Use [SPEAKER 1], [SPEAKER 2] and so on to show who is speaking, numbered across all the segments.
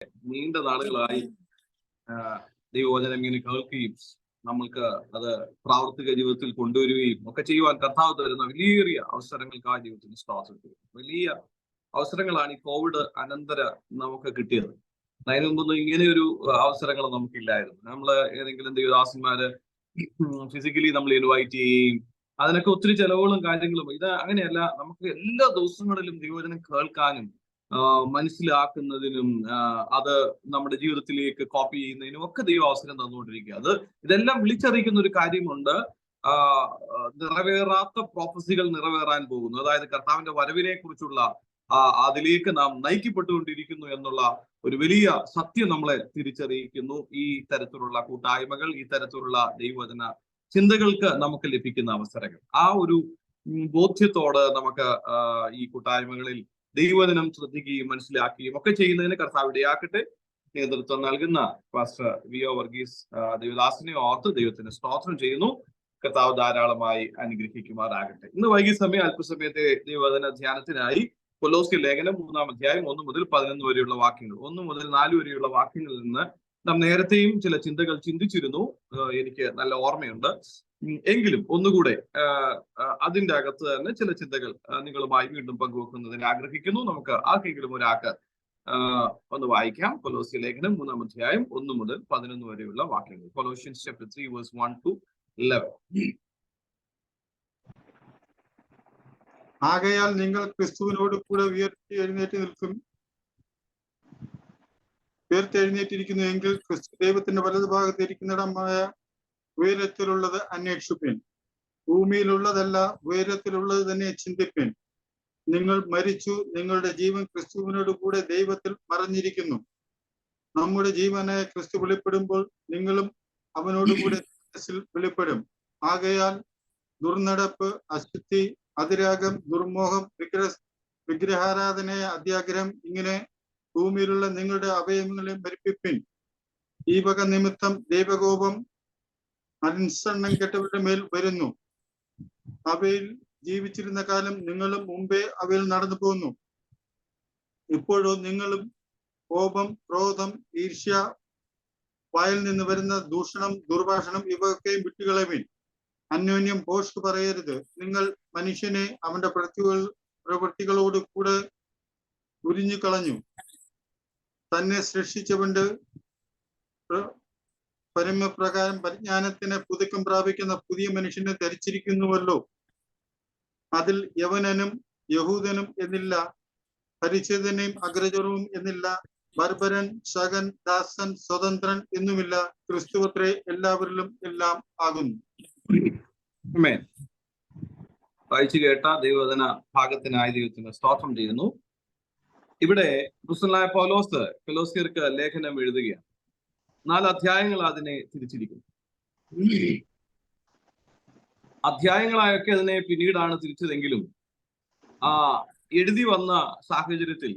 [SPEAKER 1] നീണ്ട നാളുകളായി ദൈവവചനം ഇങ്ങനെ കേൾക്കുകയും നമ്മൾക്ക് അത് പ്രാവർത്തിക ജീവിതത്തിൽ കൊണ്ടുവരികയും ഒക്കെ ചെയ്യുവാൻ കർത്താവ് തരുന്ന വലിയ അവസരങ്ങൾക്കായി ജീവിതത്തിന് സ്തോത്രം ചെയ്യും. വലിയ അവസരങ്ങളാണ് ഈ കോവിഡ് അനന്തര നമുക്ക് കിട്ടിയത്. അതിന് മുമ്പൊന്നും ഇങ്ങനെയൊരു അവസരങ്ങൾ നമുക്കില്ലായിരുന്നു. നമ്മൾ ഏതെങ്കിലും ദൈവദാസന്മാര് ഫിസിക്കലി നമ്മൾ ഇൻവൈറ്റ് ചെയ്യുകയും അതിനൊക്കെ ഒത്തിരി ചെലവുകളും കാര്യങ്ങളും. ഇത് അങ്ങനെയല്ല. നമുക്ക് എല്ലാ ദിവസങ്ങളിലും ദൈവവചനം കേൾക്കാനും മനസ്സിലാക്കുന്നതിനും അത് നമ്മുടെ ജീവിതത്തിലേക്ക് കോപ്പി ചെയ്യുന്നതിനും ഒക്കെ ദൈവം അവസരം തന്നുകൊണ്ടിരിക്കുക. ഇതെല്ലാം വിളിച്ചറിയിക്കുന്ന ഒരു കാര്യമുണ്ട്. നിറവേറാത്ത പ്രോഫസികൾ നിറവേറാൻ പോകുന്നു. അതായത് കർത്താവിന്റെ വരവിനെ കുറിച്ചുള്ള അതിലേക്ക് നാം നയിക്കപ്പെട്ടുകൊണ്ടിരിക്കുന്നു എന്നുള്ള ഒരു വലിയ സത്യം നമ്മളെ തിരിച്ചറിയിക്കുന്നു. ഈ തരത്തിലുള്ള കൂട്ടായ്മകൾ, ഈ തരത്തിലുള്ള ദൈവവചന ചിന്തകൾക്ക് നമുക്ക് ലഭിക്കുന്ന അവസരങ്ങൾ, ആ ഒരു ബോധ്യത്തോട് നമുക്ക് ഈ കൂട്ടായ്മകളിൽ ദൈവവചനം ശ്രദ്ധിക്കുകയും മനസ്സിലാക്കുകയും ഒക്കെ ചെയ്യുന്നതിന് കർത്താവ് ഇടയാക്കട്ടെ. നേതൃത്വം നൽകുന്ന പാസ്റ്റർ വി.ഒ. വർഗീസ് ദേവദാസിനെ ഓർത്ത് ദൈവത്തിന് സ്തോത്രം ചെയ്യുന്നു. കർത്താവ് ധാരാളമായി അനുഗ്രഹിക്കുമാറാകട്ടെ. ഇന്ന് വൈകിയ സമയം അല്പസമയത്തെ ദൈവവചന ധ്യാനത്തിനായി കൊലോസ്യ ലേഖനം 3-ാം അധ്യായം 1 മുതൽ 11 വരെയുള്ള വാക്യങ്ങൾ, 1 മുതൽ 4 വരെയുള്ള വാക്യങ്ങളിൽ നിന്ന് നാം നേരത്തെയും ചില ചിന്തകൾ ചിന്തിച്ചിരുന്നു. എനിക്ക് നല്ല ഓർമ്മയുണ്ട്. എങ്കിലും ഒന്നുകൂടെ അതിന്റെ അകത്ത് തന്നെ ചില ചിന്തകൾ നിങ്ങളുമായി വീണ്ടും പങ്കുവെക്കുന്നതിന് ആഗ്രഹിക്കുന്നു. നമുക്ക് ആർക്കെങ്കിലും ഒരാൾക്ക് ഒന്ന് വായിക്കാം. കൊലോസ്യ ലേഖനം 3-ാം അധ്യായം 1 മുതൽ 11 വരെയുള്ള വാക്യങ്ങൾ. Colossians chapter 3 verse 1 to 11.
[SPEAKER 2] ആകയാൽ നിങ്ങൾ ക്രിസ്തുവിനോട് കൂടെ ഉയർത്തെഴുന്നേറ്റിരിക്കുന്നു എങ്കിൽ ക്രിസ്തു ദൈവത്തിന്റെ വലതുഭാഗത്ത് ഇരിക്കുന്നിടമായ ഉയരത്തിലുള്ളത് അന്വേഷിപ്പിൻ. ഭൂമിയിലുള്ളതല്ല, ഉയരത്തിലുള്ളത് തന്നെ ചിന്തിപ്പിൻ. നിങ്ങൾ മരിച്ചു, നിങ്ങളുടെ ജീവൻ ക്രിസ്തുവിനോട് കൂടെ ദൈവത്തിൽ മറഞ്ഞിരിക്കുന്നു. നമ്മുടെ ജീവനായ ക്രിസ്തു വെളിപ്പെടുമ്പോൾ നിങ്ങളും അവനോടുകൂടെ വെളിപ്പെടും. ആകയാൽ ദുർനടപ്പ്, അശുദ്ധി, അതിരാഗം, ദുർമോഹം, വിഗ്രഹാരാധനയ, അത്യാഗ്രഹം, ഇങ്ങനെ ഭൂമിയിലുള്ള നിങ്ങളുടെ അവയവങ്ങളെ മരിപ്പിപ്പിൻ. ഈ വക നിമിത്തം ദൈവകോപം അനുസരണം കെട്ടവരുടെ മേൽ വരുന്നു. അവയിൽ ജീവിച്ചിരുന്ന കാലം നിങ്ങളും മുമ്പേ അവയിൽ നടന്നു പോന്നു. ഇപ്പോഴോ നിങ്ങളും കോപം, ക്രോധം, ഈർഷ്യ, വായിൽ നിന്ന് വരുന്ന ദൂഷണം, ദുർഭാഷണം ഇവയൊക്കെയും വിട്ടുകളവിൻ. അന്യോന്യം ഭോഷ്ക് പറയരുത്. നിങ്ങൾ മനുഷ്യനെ അവന്റെ പ്രവൃത്തികളോട് കൂടെ ഉരിഞ്ഞു കളഞ്ഞു. തന്നെ സൃഷ്ടിച്ചവന്റെ പരമപ്രകാരം പരിജ്ഞാനത്തിന് പുതുക്കം പ്രാപിക്കുന്ന പുതിയ മനുഷ്യനെ ധരിച്ചിരിക്കുന്നുവല്ലോ. അതിൽ യവനനും യഹൂദനും എന്നില്ല, പരിച്ഛേദനയും അഗ്രചരവും എന്നില്ല, ബർബരൻ, ശകൻ, ദാസൻ, സ്വതന്ത്രൻ എന്നുമില്ല, ക്രിസ്തുവത്രേ എല്ലാവരിലും എല്ലാം ആകുന്നു.
[SPEAKER 1] വായിച്ചു കേട്ട ദൈവവചന ഭാഗത്തിനായി ദൈവത്തിന് സ്തോത്രം ചെയ്യുന്നു. ഇവിടെ അപ്പോസ്തലനായ പൗലോസ് കൊലോസ്യർക്ക് ലേഖനം എഴുതുകയാണ്. 4 അധ്യായങ്ങൾ അതിനെ തിരിച്ചിരിക്കുന്നു. അധ്യായങ്ങളായൊക്കെ അതിനെ പിന്നീടാണ് തിരിച്ചതെങ്കിലും എഴുതി വന്ന സാഹചര്യത്തിൽ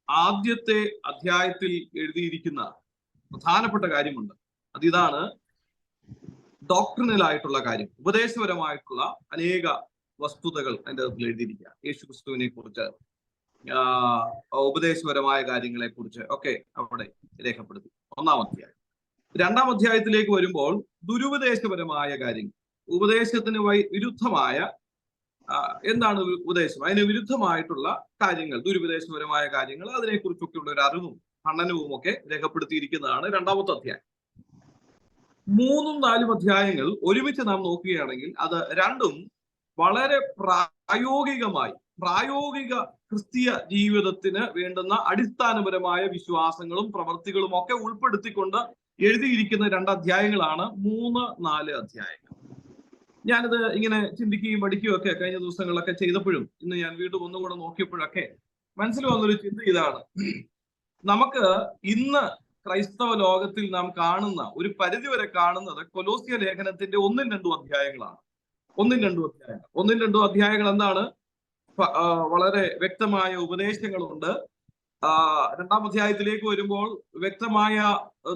[SPEAKER 1] ആദ്യത്തെ അധ്യായത്തിൽ എഴുതിയിരിക്കുന്ന പ്രധാനപ്പെട്ട കാര്യമുണ്ട്. അതിതാണ് ഡോക്ട്രിനലായിട്ടുള്ള കാര്യം, ഉപദേശപരമായിട്ടുള്ള അനേക വസ്തുതകൾ അതിൻ്റെ അതിൽ എഴുതിയിരിക്കുക. യേശു ക്രിസ്തുവിനെ കുറിച്ച്, ഉപദേശപരമായ കാര്യങ്ങളെ കുറിച്ച് ഒക്കെ അവിടെ രേഖപ്പെടുത്തി. 1-ാം അധ്യായം. 2-ാം അധ്യായത്തിലേക്ക് വരുമ്പോൾ ദുരുപദേശപരമായ കാര്യങ്ങൾ, ഉപദേശത്തിന് വിരുദ്ധമായ എന്താണ് ഉപദേശം, അതിന് വിരുദ്ധമായിട്ടുള്ള കാര്യങ്ങൾ, ദുരുപദേശപരമായ കാര്യങ്ങൾ, അതിനെക്കുറിച്ചൊക്കെയുള്ള ഒരു അറിവും ഖണ്ഡനവും ഒക്കെ രേഖപ്പെടുത്തിയിരിക്കുന്നതാണ് 2-ാമത്തെ അധ്യായം. 3-ഉം 4-ഉം അധ്യായങ്ങൾ ഒരുമിച്ച് നാം നോക്കുകയാണെങ്കിൽ അത് രണ്ടും വളരെ പ്രായോഗിക ക്രിസ്തീയ ജീവിതത്തിന് വേണ്ടുന്ന അടിസ്ഥാനപരമായ വിശ്വാസങ്ങളും പ്രവൃത്തികളും ഒക്കെ ഉൾപ്പെടുത്തിക്കൊണ്ട് എഴുതിയിരിക്കുന്ന 2 അധ്യായങ്ങളാണ് 3-4 അധ്യായങ്ങൾ. ഞാനിത് ഇങ്ങനെ ചിന്തിക്കുകയും പഠിക്കുകയും ഒക്കെ കഴിഞ്ഞ ദിവസങ്ങളൊക്കെ ചെയ്തപ്പോഴും ഇന്ന് ഞാൻ വീണ്ടും ഒന്നുകൂടെ നോക്കിയപ്പോഴൊക്കെ മനസ്സിൽ വന്നൊരു ചിന്ത ഇതാണ്. നമുക്ക് ഇന്ന് ക്രൈസ്തവ ലോകത്തിൽ നാം കാണുന്ന, ഒരു പരിധിവരെ കാണുന്നത് കൊലോസ്യ ലേഖനത്തിന്റെ 1-2 അധ്യായങ്ങളാണ്. 1-2 അധ്യായങ്ങൾ എന്താണ്? വളരെ വ്യക്തമായ ഉപദേശങ്ങളുണ്ട്. 2-ാം അധ്യായത്തിലേക്ക് വരുമ്പോൾ വ്യക്തമായ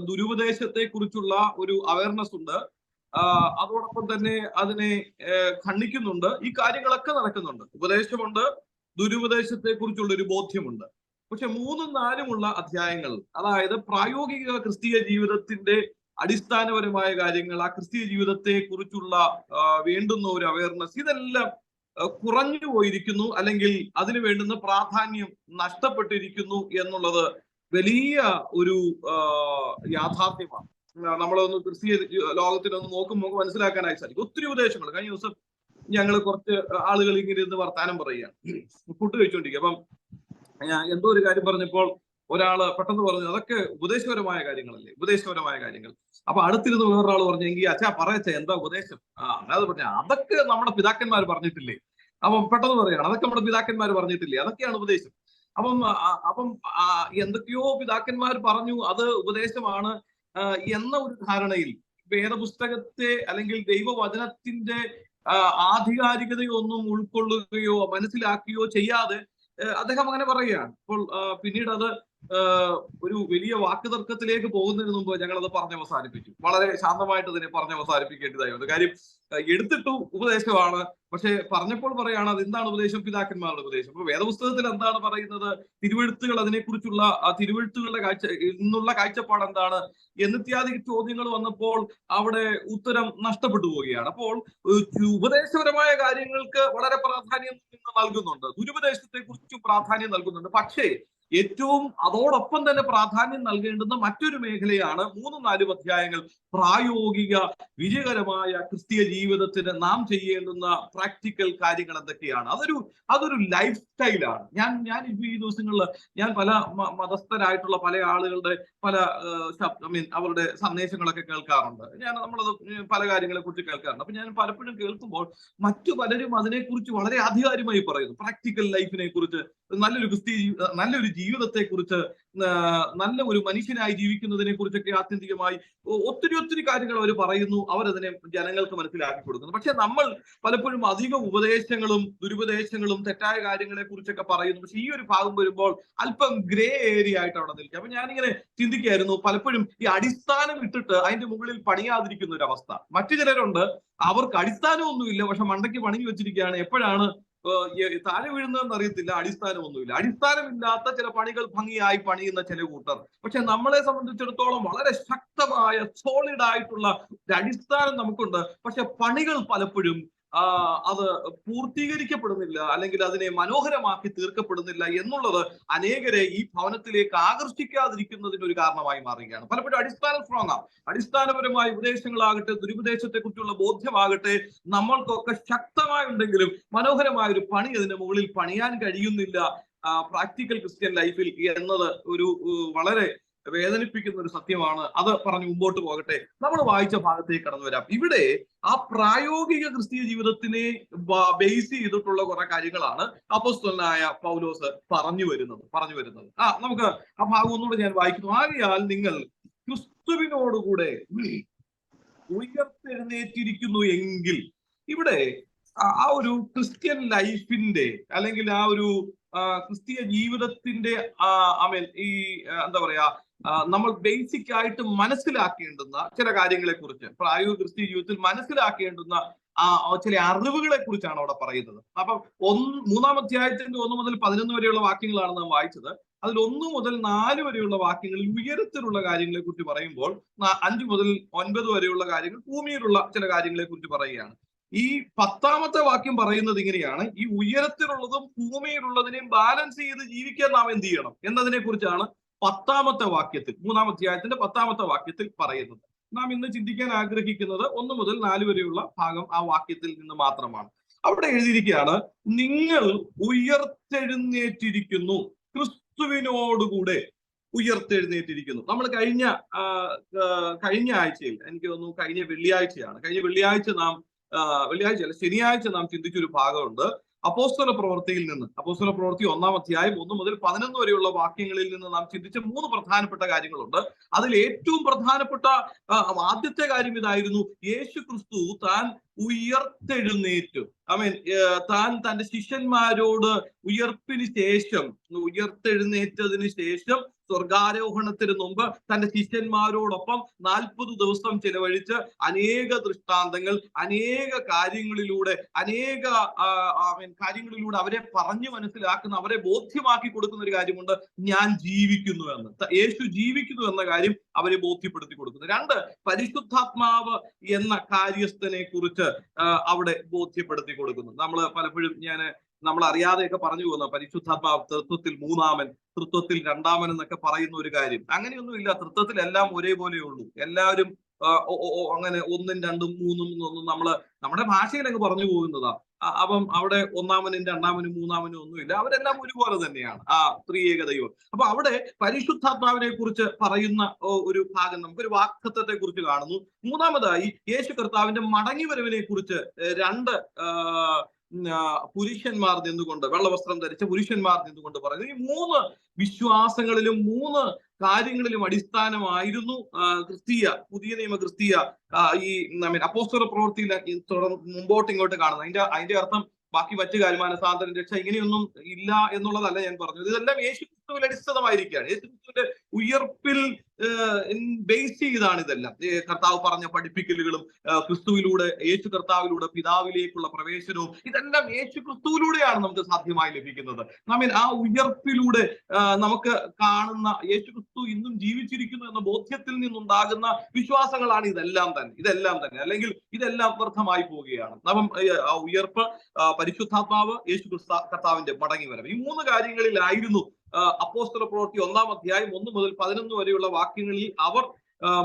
[SPEAKER 1] ദുരുപദേശത്തെ കുറിച്ചുള്ള ഒരു അവയർനെസ് ഉണ്ട്. അതോടൊപ്പം തന്നെ അതിനെ ഖണ്ഡിക്കുന്നുണ്ട്. ഈ കാര്യങ്ങളൊക്കെ നടക്കുന്നുണ്ട്. ഉപദേശമുണ്ട്, ദുരുപദേശത്തെ കുറിച്ചുള്ള ഒരു ബോധ്യമുണ്ട്. പക്ഷെ 3ഉം 4ഉമുള്ള അധ്യായങ്ങൾ, അതായത് പ്രായോഗിക ക്രിസ്തീയ ജീവിതത്തിന്റെ അടിസ്ഥാനപരമായ കാര്യങ്ങൾ, ആ ക്രിസ്തീയ ജീവിതത്തെ കുറിച്ചുള്ള വേണ്ടുന്ന ഒരു അവയർനെസ്, ഇതെല്ലാം കുറഞ്ഞു പോയിരിക്കുന്നു, അല്ലെങ്കിൽ അതിന് വേണ്ടുന്ന പ്രാധാന്യം നഷ്ടപ്പെട്ടിരിക്കുന്നു എന്നുള്ളത് വലിയ ഒരു യാഥാർത്ഥ്യമാണ്. നമ്മളൊന്ന് ക്രിസ്തീയ ലോകത്തിനൊന്ന് നോക്കുമ്പോൾ മനസ്സിലാക്കാനായി സാധിക്കും. ഒത്തിരി ഉപദേശങ്ങൾ. കഴിഞ്ഞ ദിവസം ഞങ്ങൾ കുറച്ച് ആളുകൾ ഇങ്ങനെ ഇരുന്ന് വർത്താനം പറയുകയാണ്, ഫുഡ് കഴിച്ചുകൊണ്ടിരിക്കുക. അപ്പം എന്തോ ഒരു കാര്യം പറഞ്ഞപ്പോൾ ഒരാള് പെട്ടെന്ന് പറഞ്ഞു, അതൊക്കെ ഉപദേശപരമായ കാര്യങ്ങളല്ലേ, ഉപദേശപരമായ കാര്യങ്ങൾ. അപ്പൊ അടുത്തിരുന്ന് വേറൊരാൾ പറഞ്ഞു, എങ്കിൽ അച്ഛാ പറയച്ച എന്താ ഉപദേശം? അത് പറഞ്ഞ അതൊക്കെ നമ്മുടെ പിതാക്കന്മാർ പറഞ്ഞിട്ടില്ലേ. അപ്പം പെട്ടെന്ന് പറയുകയാണ്, അതൊക്കെ നമ്മുടെ പിതാക്കന്മാർ പറഞ്ഞിട്ടില്ലേ, അതൊക്കെയാണ് ഉപദേശം. അപ്പം എന്തൊക്കെയോ പിതാക്കന്മാർ പറഞ്ഞു, അത് ഉപദേശമാണ് എന്ന ഒരു ധാരണയിൽ വേദപുസ്തകത്തെ അല്ലെങ്കിൽ ദൈവവചനത്തിന്റെ ആധികാരികതയൊന്നും ഉൾക്കൊള്ളുകയോ മനസ്സിലാക്കുകയോ ചെയ്യാതെ അദ്ദേഹം അങ്ങനെ പറയുകയാണ്. അപ്പോൾ പിന്നീട് അത് ഒരു വലിയ വാക്കുതർക്കത്തിലേക്ക് പോകുന്നതിന് മുമ്പ് ഞങ്ങൾ അത് പറഞ്ഞ് അവസാനിപ്പിച്ചു. വളരെ ശാന്തമായിട്ട് അതിനെ പറഞ്ഞ് അവസാനിപ്പിക്കേണ്ടതായി വന്നു. കാര്യം എടുത്തിട്ടു ഉപദേശമാണ്, പക്ഷെ പറഞ്ഞപ്പോൾ പറയാണ് അത് എന്താണ് ഉപദേശം? പിതാക്കന്മാരുടെ ഉപദേശം. അപ്പൊ വേദപുസ്തകത്തിൽ എന്താണ് പറയുന്നത്, തിരുവെഴുത്തുകൾ അതിനെക്കുറിച്ചുള്ള ആ തിരുവെഴുത്തുകളുടെ ഇന്നുള്ള കാഴ്ചപ്പാട് എന്താണ് എന്നിത്യാദി ചോദ്യങ്ങൾ വന്നപ്പോൾ അവിടെ ഉത്തരം നഷ്ടപ്പെട്ടു പോവുകയാണ്. അപ്പോൾ ഉപദേശപരമായ കാര്യങ്ങൾക്ക് വളരെ പ്രാധാന്യം നൽകുന്നുണ്ട്, ദുരുപദേശത്തെ കുറിച്ചും പ്രാധാന്യം നൽകുന്നുണ്ട്. പക്ഷേ ഏറ്റവും അതോടൊപ്പം തന്നെ പ്രാധാന്യം നൽകേണ്ടുന്ന മറ്റൊരു മേഖലയാണ് 3-4 അധ്യായങ്ങൾ, പ്രായോഗിക വിജയകരമായ ക്രിസ്തീയ ജീവിതത്തിന് നാം ചെയ്യേണ്ടുന്ന പ്രാക്ടിക്കൽ കാര്യങ്ങൾ എന്തൊക്കെയാണ്. അതൊരു ലൈഫ് സ്റ്റൈലാണ്. ഞാൻ ഈ ദിവസങ്ങളിൽ ഞാൻ പല മതസ്ഥരായിട്ടുള്ള പല ആളുകളുടെ പല അവരുടെ സന്ദേശങ്ങളൊക്കെ കേൾക്കാറുണ്ട്. നമ്മളത് പല കാര്യങ്ങളെ കുറിച്ച് കേൾക്കാറുണ്ട്. അപ്പൊ ഞാൻ പലപ്പോഴും കേൾക്കുമ്പോൾ മറ്റു പലരും അതിനെക്കുറിച്ച് വളരെ ആധികാരികമായി പറയുന്നു. പ്രാക്ടിക്കൽ ലൈഫിനെ കുറിച്ച്, നല്ലൊരു ജീവിതത്തെ കുറിച്ച്, നല്ല ഒരു മനുഷ്യനായി ജീവിക്കുന്നതിനെ കുറിച്ചൊക്കെ ആത്യന്തികമായി ഒത്തിരി കാര്യങ്ങൾ അവർ പറയുന്നു. അവരതിനെ ജനങ്ങൾക്ക് മനസ്സിലാക്കി കൊടുക്കുന്നു. പക്ഷെ നമ്മൾ പലപ്പോഴും അധിക ഉപദേശങ്ങളും ദുരുപദേശങ്ങളും തെറ്റായ കാര്യങ്ങളെ കുറിച്ചൊക്കെ പറയുന്നു. പക്ഷെ ഈ ഒരു ഭാഗം വരുമ്പോൾ അല്പം ഗ്രേ ഏരിയ ആയിട്ട് അവിടെ നിൽക്കുക. അപ്പൊ ഞാനിങ്ങനെ ചിന്തിക്കുകയായിരുന്നു, പലപ്പോഴും ഈ അടിസ്ഥാനം ഇട്ടിട്ട് അതിന്റെ മുകളിൽ പണിയാതിരിക്കുന്ന ഒരു അവസ്ഥ. മറ്റു ചിലരുണ്ട്, അവർക്ക് അടിസ്ഥാനമൊന്നുമില്ല, പക്ഷെ മണ്ടയ്ക്ക് പണിഞ്ഞു വെച്ചിരിക്കുകയാണ്. എപ്പോഴാണ് താഴെ വീഴുന്നതെന്ന് അറിയത്തില്ല, അടിസ്ഥാനമൊന്നുമില്ല. അടിസ്ഥാനമില്ലാത്ത ചില പണികൾ ഭംഗിയായി പണിയുന്ന ചില കൂട്ടർ. പക്ഷെ നമ്മളെ സംബന്ധിച്ചിടത്തോളം വളരെ ശക്തമായ സോളിഡ് ആയിട്ടുള്ള ഒരു അടിസ്ഥാനം നമുക്കുണ്ട്. പക്ഷെ പണികൾ പലപ്പോഴും അത് പൂർത്തീകരിക്കപ്പെടുന്നില്ല, അല്ലെങ്കിൽ അതിനെ മനോഹരമാക്കി തീർക്കപ്പെടുന്നില്ല എന്നുള്ളത് അനേകരെ ഈ ഭവനത്തിലേക്ക് ആകർഷിക്കാതിരിക്കുന്നതിന് ഒരു കാരണമായി മാറുകയാണ്. പലപ്പോഴും അടിസ്ഥാനം സ്ട്രോങ് ആണ്. അടിസ്ഥാനപരമായ ഉപദേശങ്ങളാകട്ടെ, ദുരുപദേശത്തെ കുറിച്ചുള്ള ബോധ്യമാകട്ടെ നമ്മൾക്കൊക്കെ ശക്തമായുണ്ടെങ്കിലും മനോഹരമായ ഒരു പണി അതിന്റെ മുകളിൽ പണിയാൻ കഴിയുന്നില്ല പ്രാക്ടിക്കൽ ക്രിസ്ത്യൻ ലൈഫിൽ എന്നത് ഒരു വളരെ വേദനിപ്പിക്കുന്ന ഒരു സത്യമാണ്. അത് പറഞ്ഞ് മുമ്പോട്ട് പോകട്ടെ. നമ്മൾ വായിച്ച ഭാഗത്തേക്ക് കടന്നു വരാം. ഇവിടെ ആ പ്രായോഗിക ക്രിസ്തീയ ജീവിതത്തിനെ ബേസ് ചെയ്തിട്ടുള്ള കുറെ കാര്യങ്ങളാണ് അപ്പോസ്തലനായ പൗലോസ് പറഞ്ഞു വരുന്നത്. നമുക്ക് ആ ഭാഗം ഒന്നുകൂടെ ഞാൻ വായിക്കുന്നു. ആകയാൽ നിങ്ങൾ ക്രിസ്തുവിനോടുകൂടെ ഉയർത്തെഴുന്നേറ്റിരിക്കുന്നു എങ്കിൽ, ഇവിടെ ആ ഒരു ക്രിസ്ത്യൻ ലൈഫിന്റെ അല്ലെങ്കിൽ ആ ഒരു ക്രിസ്തീയ ജീവിതത്തിന്റെ ഈ എന്താ പറയാ, നമ്മൾ ബേസിക് ആയിട്ട് മനസ്സിലാക്കേണ്ടുന്ന ചില കാര്യങ്ങളെ കുറിച്ച്, പ്രായോഗിക ക്രിസ്തീയ ജീവിതത്തിൽ മനസ്സിലാക്കേണ്ടുന്ന ചില അറിവുകളെ കുറിച്ചാണ് അവിടെ പറയുന്നത്. അപ്പം 3-ാം അധ്യായത്തിന്റെ 1 മുതൽ 11 വരെയുള്ള വാക്യങ്ങളാണ് നാം വായിച്ചത്. അതിൽ 1 മുതൽ 4 വരെയുള്ള വാക്യങ്ങളിൽ ഉയരത്തിലുള്ള കാര്യങ്ങളെ കുറിച്ച് പറയുമ്പോൾ 5 മുതൽ 9 വരെയുള്ള കാര്യങ്ങൾ ഭൂമിയിലുള്ള ചില കാര്യങ്ങളെ കുറിച്ച് പറയുകയാണ്. ഈ 10-ാമത്തെ വാക്യം പറയുന്നത് ഇങ്ങനെയാണ്, ഈ ഉയരത്തിലുള്ളതും ഭൂമിയിലുള്ളതിനെയും ബാലൻസ് ചെയ്ത് ജീവിക്കാൻ നാം എന്ത് ചെയ്യണം എന്നതിനെ കുറിച്ചാണ് 10-ാമത്തെ വാക്യത്തിൽ, 3-ാം അധ്യായത്തിന്റെ 10-ാമത്തെ വാക്യത്തിൽ പറയുന്നത്. നാം ഇന്ന് ചിന്തിക്കാൻ ആഗ്രഹിക്കുന്നത് 1 മുതൽ 4 വരെയുള്ള ഭാഗം ആ വാക്യത്തിൽ നിന്ന് മാത്രമാണ്. അവിടെ എഴുതിയിരിക്കുകയാണ്, നിങ്ങൾ ഉയർത്തെഴുന്നേറ്റിരിക്കുന്നു, ക്രിസ്തുവിനോടുകൂടെ ഉയർത്തെഴുന്നേറ്റിരിക്കുന്നു. നമ്മൾ കഴിഞ്ഞ ആഴ്ചയിൽ, എനിക്ക് തോന്നുന്നു കഴിഞ്ഞ ശനിയാഴ്ച നാം ചിന്തിച്ചൊരു ഭാഗമുണ്ട്. അപ്പോസ്തല പ്രവൃത്തിയിൽ നിന്ന്, അപ്പോസ്തല പ്രവൃത്തി 1-ാം അധ്യായം 1 മുതൽ 11 വരെയുള്ള വാക്യങ്ങളിൽ നിന്ന് നാം ചിന്തിച്ച 3 പ്രധാനപ്പെട്ട കാര്യങ്ങളുണ്ട്. അതിൽ ഏറ്റവും പ്രധാനപ്പെട്ട ആദ്യത്തെ കാര്യം ഇതായിരുന്നു, യേശു ക്രിസ്തു താൻ ഉയർത്തെഴുന്നേറ്റു. താൻ തന്റെ ശിഷ്യന്മാരോട് ഉയർത്തെഴുന്നേറ്റതിന് ശേഷം സ്വർഗാരോഹണത്തിന് മുമ്പ് തന്റെ ശിഷ്യന്മാരോടൊപ്പം 40 ദിവസം ചിലവഴിച്ച് അനേക ദൃഷ്ടാന്തങ്ങൾ, അനേക കാര്യങ്ങളിലൂടെ അവരെ പറഞ്ഞു മനസ്സിലാക്കുന്ന, അവരെ ബോധ്യമാക്കി കൊടുക്കുന്ന ഒരു കാര്യമുണ്ട്. ഞാൻ ജീവിക്കുന്നു എന്ന്, യേശു ജീവിക്കുന്നു എന്ന കാര്യം അവരെ ബോധ്യപ്പെടുത്തി കൊടുക്കുന്നു. 2, പരിശുദ്ധാത്മാവ് എന്ന കാര്യസ്ഥനെ കുറിച്ച് അവിടെ ബോധ്യപ്പെടുത്തി കൊടുക്കുന്നു. പലപ്പോഴും നമ്മൾ അറിയാതെയൊക്കെ പറഞ്ഞു പോകുന്ന പരിശുദ്ധാത്മാവ് തൃത്വത്തിൽ മൂന്നാമൻ, തൃത്വത്തിൽ രണ്ടാമൻ എന്നൊക്കെ പറയുന്ന ഒരു കാര്യം. അങ്ങനെയൊന്നുമില്ല. തൃത്വത്തിൽ എല്ലാം ഒരേപോലെ ഉള്ളൂ. എല്ലാവരും അങ്ങനെ 1, 2, 3 എന്നൊന്നും നമ്മുടെ ഭാഷയിൽ അങ്ങ് പറഞ്ഞു പോകുന്നതാ. അപ്പം അവിടെ ഒന്നാമനും രണ്ടാമനും മൂന്നാമനും ഒന്നുമില്ല. അവരെല്ലാം ഒരുപോലെ തന്നെയാണ് ആ ത്രിയേക ദൈവം. അപ്പൊ അവിടെ പരിശുദ്ധാത്മാവിനെ കുറിച്ച് പറയുന്ന ഒരു ഭാഗം, നമുക്കൊരു വാക്തത്വത്തെ കുറിച്ച് കാണുന്നു. മൂന്നാമതായി യേശു കർത്താവിന്റെ മടങ്ങിവരവിനെ കുറിച്ച് 2 പുരുഷന്മാർ നിന്നുകൊണ്ട്, വെള്ളവസ്ത്രം ധരിച്ച പുരുഷന്മാർ നിന്നുകൊണ്ട് പറയുന്നു. ഈ 3 വിശ്വാസങ്ങളിലും 3 കാര്യങ്ങളിലും അടിസ്ഥാനമായിരുന്നു പുതിയ നിയമ ക്രിസ്തീയ ഈ അപ്പോസ്തല പ്രവൃത്തിയിൽ മുമ്പോട്ട് ഇങ്ങോട്ട് കാണുന്നത്. അതിന്റെ അർത്ഥം ബാക്കി മറ്റു കാര്യമാനസാന്തരം, രക്ഷ ഇങ്ങനെയൊന്നും ഇല്ല എന്നുള്ളതല്ല ഞാൻ പറഞ്ഞത്. ഇതെല്ലാം യേശു ക്രിസ്തുവിൽ അടിസ്ഥാനമായിരിക്കുകയാണ്. യേശു ക്രിസ്തുവിന്റെ ഉയർപ്പിൽ ബേസ് ചെയ്താണ് ഇതെല്ലാം. കർത്താവ് പറഞ്ഞ പഠിപ്പിക്കലുകളും ക്രിസ്തുവിലൂടെ, യേശു കർത്താവിലൂടെ പിതാവിലേക്കുള്ള പ്രവേശനവും, ഇതെല്ലാം യേശു ക്രിസ്തുവിലൂടെയാണ് നമുക്ക് സാധ്യമായി ലഭിക്കുന്നത്. ആ ഉയർപ്പിലൂടെ നമുക്ക് കാണുന്ന യേശു ക്രിസ്തു ഇന്നും ജീവിച്ചിരിക്കുന്നു എന്ന ബോധ്യത്തിൽ നിന്നുണ്ടാകുന്ന വിശ്വാസങ്ങളാണ് ഇതെല്ലാം തന്നെ. അല്ലെങ്കിൽ ഇതെല്ലാം വ്യർത്ഥമായി പോവുകയാണ്. ആ ഉയർപ്പ്, പരിശുദ്ധാത്മാവ്, യേശു കർത്താവിന്റെ മടങ്ങിവരവ്, ഈ 3 കാര്യങ്ങളിലായിരുന്നു അപ്പോസ്തല പ്രവൃത്തി 1-ാം അധ്യായം 1 മുതൽ 11 വരെയുള്ള വാക്യങ്ങളിൽ അവർ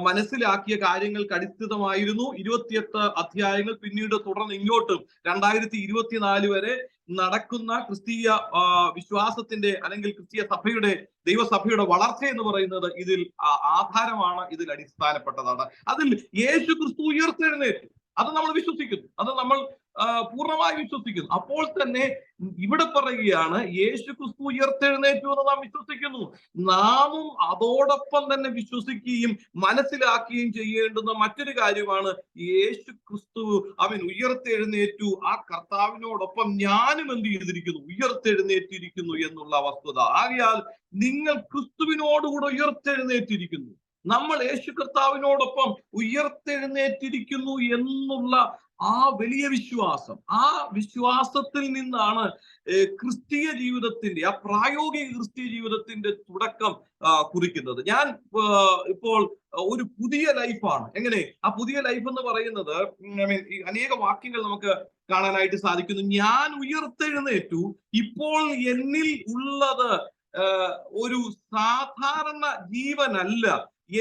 [SPEAKER 1] മനസ്സിലാക്കിയ കാര്യങ്ങൾക്ക് അടിസ്ഥിതമായിരുന്നു 28 അധ്യായങ്ങൾ. പിന്നീട് തുടർന്ന് ഇങ്ങോട്ടും 2024 വരെ നടക്കുന്ന ക്രിസ്തീയ വിശ്വാസത്തിന്റെ, അല്ലെങ്കിൽ ക്രിസ്തീയ സഭയുടെ, ദൈവസഭയുടെ വളർച്ച എന്ന് പറയുന്നത് ഇതിൽ ആധാരമാണ്, ഇതിൽ അടിസ്ഥാനപ്പെട്ടതാണ്. അതിൽ യേശു ക്രിസ്തു ഉയർത്തെഴുന്നേറ്റു, അത് നമ്മൾ വിശ്വസിക്കുന്നു, അത് നമ്മൾ പൂർണ്ണമായി വിശ്വസിക്കുന്നു. അപ്പോൾ തന്നെ ഇവിടെ പറയുകയാണ്, യേശു ക്രിസ്തു ഉയർത്തെഴുന്നേറ്റു എന്ന് നാം വിശ്വസിക്കുന്നു. നാമും അതോടൊപ്പം തന്നെ വിശ്വസിക്കുകയും മനസ്സിലാക്കുകയും ചെയ്യേണ്ടുന്ന മറ്റൊരു കാര്യമാണ്, യേശു ക്രിസ്തു ഉയർത്തെഴുന്നേറ്റു, ആ കർത്താവിനോടൊപ്പം ഞാനും എന്ത് ചെയ്തിരിക്കുന്നു, ഉയർത്തെഴുന്നേറ്റിരിക്കുന്നു എന്നുള്ള വസ്തുത. ആകയാൽ നിങ്ങൾ ക്രിസ്തുവിനോടുകൂടെ ഉയർത്തെഴുന്നേറ്റിരിക്കുന്നു, നമ്മൾ യേശു കർത്താവിനോടൊപ്പം ഉയർത്തെഴുന്നേറ്റിരിക്കുന്നു എന്നുള്ള ആ വലിയ വിശ്വാസം, ആ വിശ്വാസത്തിൽ നിന്നാണ് ക്രിസ്തീയ ജീവിതത്തിന്റെ, ആ പ്രായോഗിക ക്രിസ്തീയ ജീവിതത്തിന്റെ തുടക്കം കുറിക്കുന്നത്. ഞാൻ ഇപ്പോൾ ഒരു പുതിയ ലൈഫാണ്. എങ്ങനെ ആ പുതിയ ലൈഫ് എന്ന് പറയുന്നത്, അനേക വാക്യങ്ങൾ നമുക്ക് കാണാനായിട്ട് സാധിക്കുന്നു. ഞാൻ ഉയർത്തെഴുന്നേറ്റു, ഇപ്പോൾ എന്നിൽ ഉള്ളത് ഒരു സാധാരണ ജീവനല്ല,